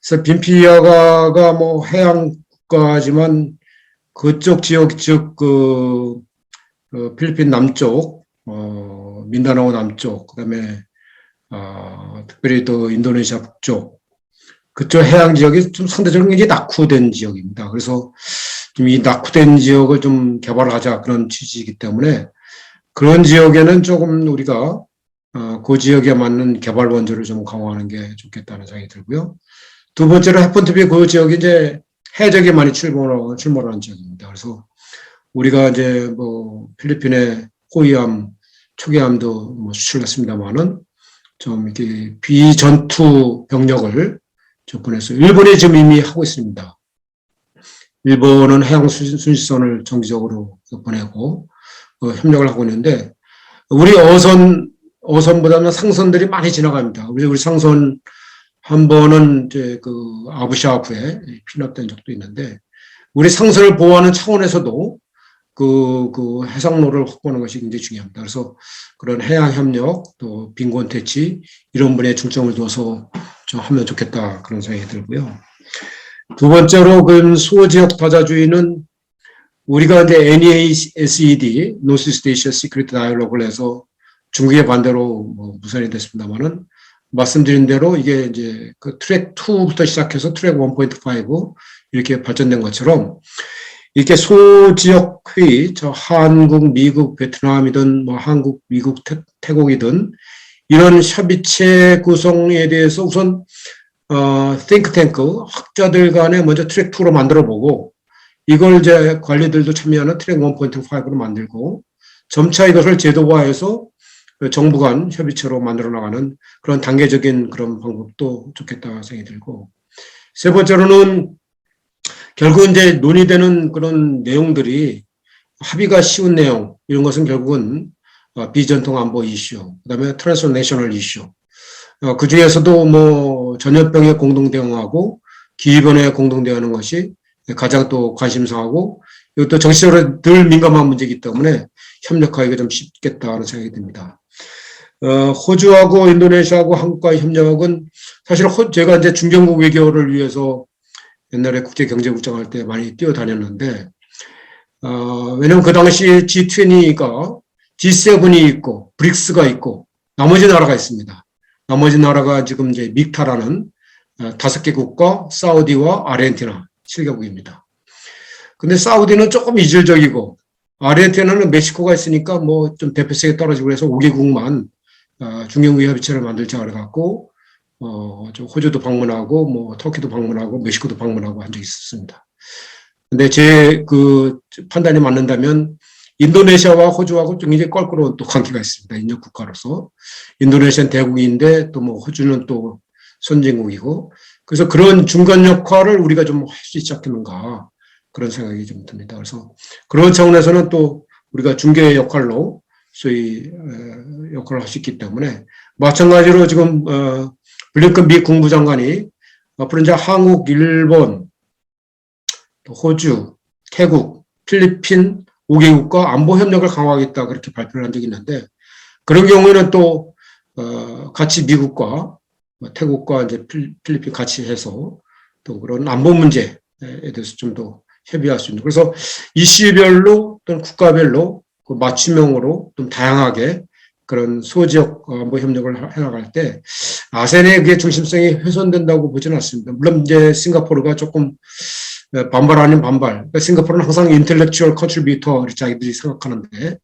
그래서 빈프 이하가가 해양 국가지만 그쪽 지역, 즉 필리핀 남쪽, 민다나오 남쪽, 그다음에 특별히 또 인도네시아 북쪽, 그쪽 해양 지역이 좀 상대적으로 굉장히 낙후된 지역입니다. 그래서 좀 이 낙후된 지역을 좀 개발하자 그런 취지이기 때문에 그런 지역에는 조금 우리가 그 지역에 맞는 개발 원조를 좀 강화하는 게 좋겠다는 생각이 들고요. 두 번째로 해펀트비 그 지역이 이제 해적이 많이 출몰하는 지역입니다. 그래서 우리가 이제 뭐 필리핀의 호위함, 초계함도 뭐 수출했습니다만은 좀 이렇게 비전투 병력을 접근해서 일본이 지금 이미 하고 있습니다. 일본은 해양 순시선을 정기적으로 보내고 협력을 하고 있는데 우리 어선보다는 상선들이 많이 지나갑니다. 우리 상선 한 번은 이제 그 아부샤프에 피납된 적도 있는데 우리 상선을 보호하는 차원에서도 그 해상로를 확보하는 것이 굉장히 중요합니다. 그래서 그런 해양 협력 또 빈곤 퇴치 이런 분야에 중점을 둬서 좀 하면 좋겠다 그런 생각이 들고요. 두 번째로 그 소지역 다자주의는 우리가 이제 NEASED, Northeast Asia Security Dialogue를 해서 중국의 반대로 뭐 무산이 됐습니다만은 말씀드린 대로 이게 이제 그 트랙 2부터 시작해서 트랙 1.5 이렇게 발전된 것처럼 이렇게 소지역 회의, 저 한국, 미국, 베트남이든 뭐 한국, 미국, 태국이든 이런 협의체 구성에 대해서 우선 띵크탱크 학자들 간에 먼저 트랙 2로 만들어 보고 이걸 이제 관리들도 참여하는 트랙 1.5로 만들고 점차 이것을 제도화해서 정부 간 협의체로 만들어 나가는 그런 단계적인 그런 방법도 좋겠다 생각이 들고 세 번째로는 결국 이제 논의되는 그런 내용들이 합의가 쉬운 내용 이런 것은 결국은 비전통 안보 이슈, 그다음에 트랜스내셔널 이슈. 그 중에서도 뭐 전염병에 공동 대응하고 기후변화에 공동 대응하는 것이 가장 또 관심사하고 이것도 정치적으로 늘 민감한 문제이기 때문에 협력하기가 좀 쉽겠다는 생각이 듭니다. 호주하고 인도네시아하고 한국과의 협력은 사실 제가 이제 중견국 외교를 위해서 옛날에 국제경제국장 할 때 많이 뛰어다녔는데, 왜냐면 그 당시에 G20가 G7이 있고, 브릭스가 있고, 나머지 나라가 있습니다. 나머지 나라가 지금 이제 믹타라는 5개국과 사우디와 아르헨티나 7개국입니다. 근데 사우디는 조금 이질적이고, 아르헨티나는 멕시코가 있으니까 뭐 좀 대표성이 떨어지고 해서 5개국만 중견국의 협의체를 만들자 그래갖고, 저 호주도 방문하고, 뭐, 터키도 방문하고, 멕시코도 방문하고 한 적이 있었습니다. 근데 제 그 판단이 맞는다면, 인도네시아와 호주하고 굉장히 껄끄러운 또 관계가 있습니다. 인접 국가로서. 인도네시아는 대국인데, 또 뭐, 호주는 또 선진국이고, 그래서 그런 중간 역할을 우리가 좀 할 수 있지 않겠는가, 그런 생각이 좀 듭니다. 그래서 그런 차원에서는 또 우리가 중개 역할로 소위 역할을 할 수 있기 때문에, 마찬가지로 지금, 블링컨 미 국무장관이 앞으로 이제 한국, 일본, 호주, 태국, 필리핀 5개국과 안보 협력을 강화하겠다 그렇게 발표를 한 적이 있는데 그런 경우에는 또 같이 미국과 태국과 이제 필리핀 같이 해서 또 그런 안보 문제에 대해서 좀 더 협의할 수 있는 그래서 이슈별로 또는 국가별로 그 맞춤형으로 좀 다양하게 그런 소지역 안보 협력을 해나갈 때 아세안의 그게 중심성이 훼손된다고 보지는 않습니다. 물론 이제 싱가포르가 조금 반발 아닌 반발. 그러니까 싱가포르는 항상 인텔렉추얼 컨트리뷰터 자기들이 생각하는데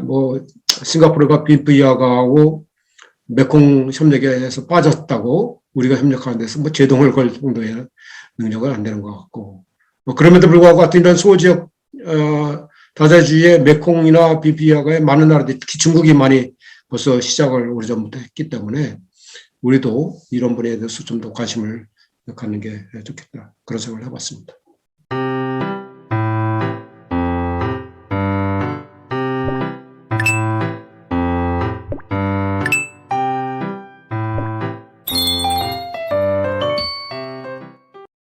뭐 싱가포르가 BVR하고 메콩 협력에서 빠졌다고 우리가 협력하는 데서 뭐 제동을 걸 정도의 능력은 안 되는 것 같고 뭐 그럼에도 불구하고 하여튼 이런 소지역 다자주의의 메콩이나 BVR과의 많은 나라들이 특히 중국이 많이 벌써 시작을 오래전부터 했기 때문에 우리도 이런 분야에 대해서 좀 더 관심을 갖는 게 좋겠다. 그런 생각을 해봤습니다.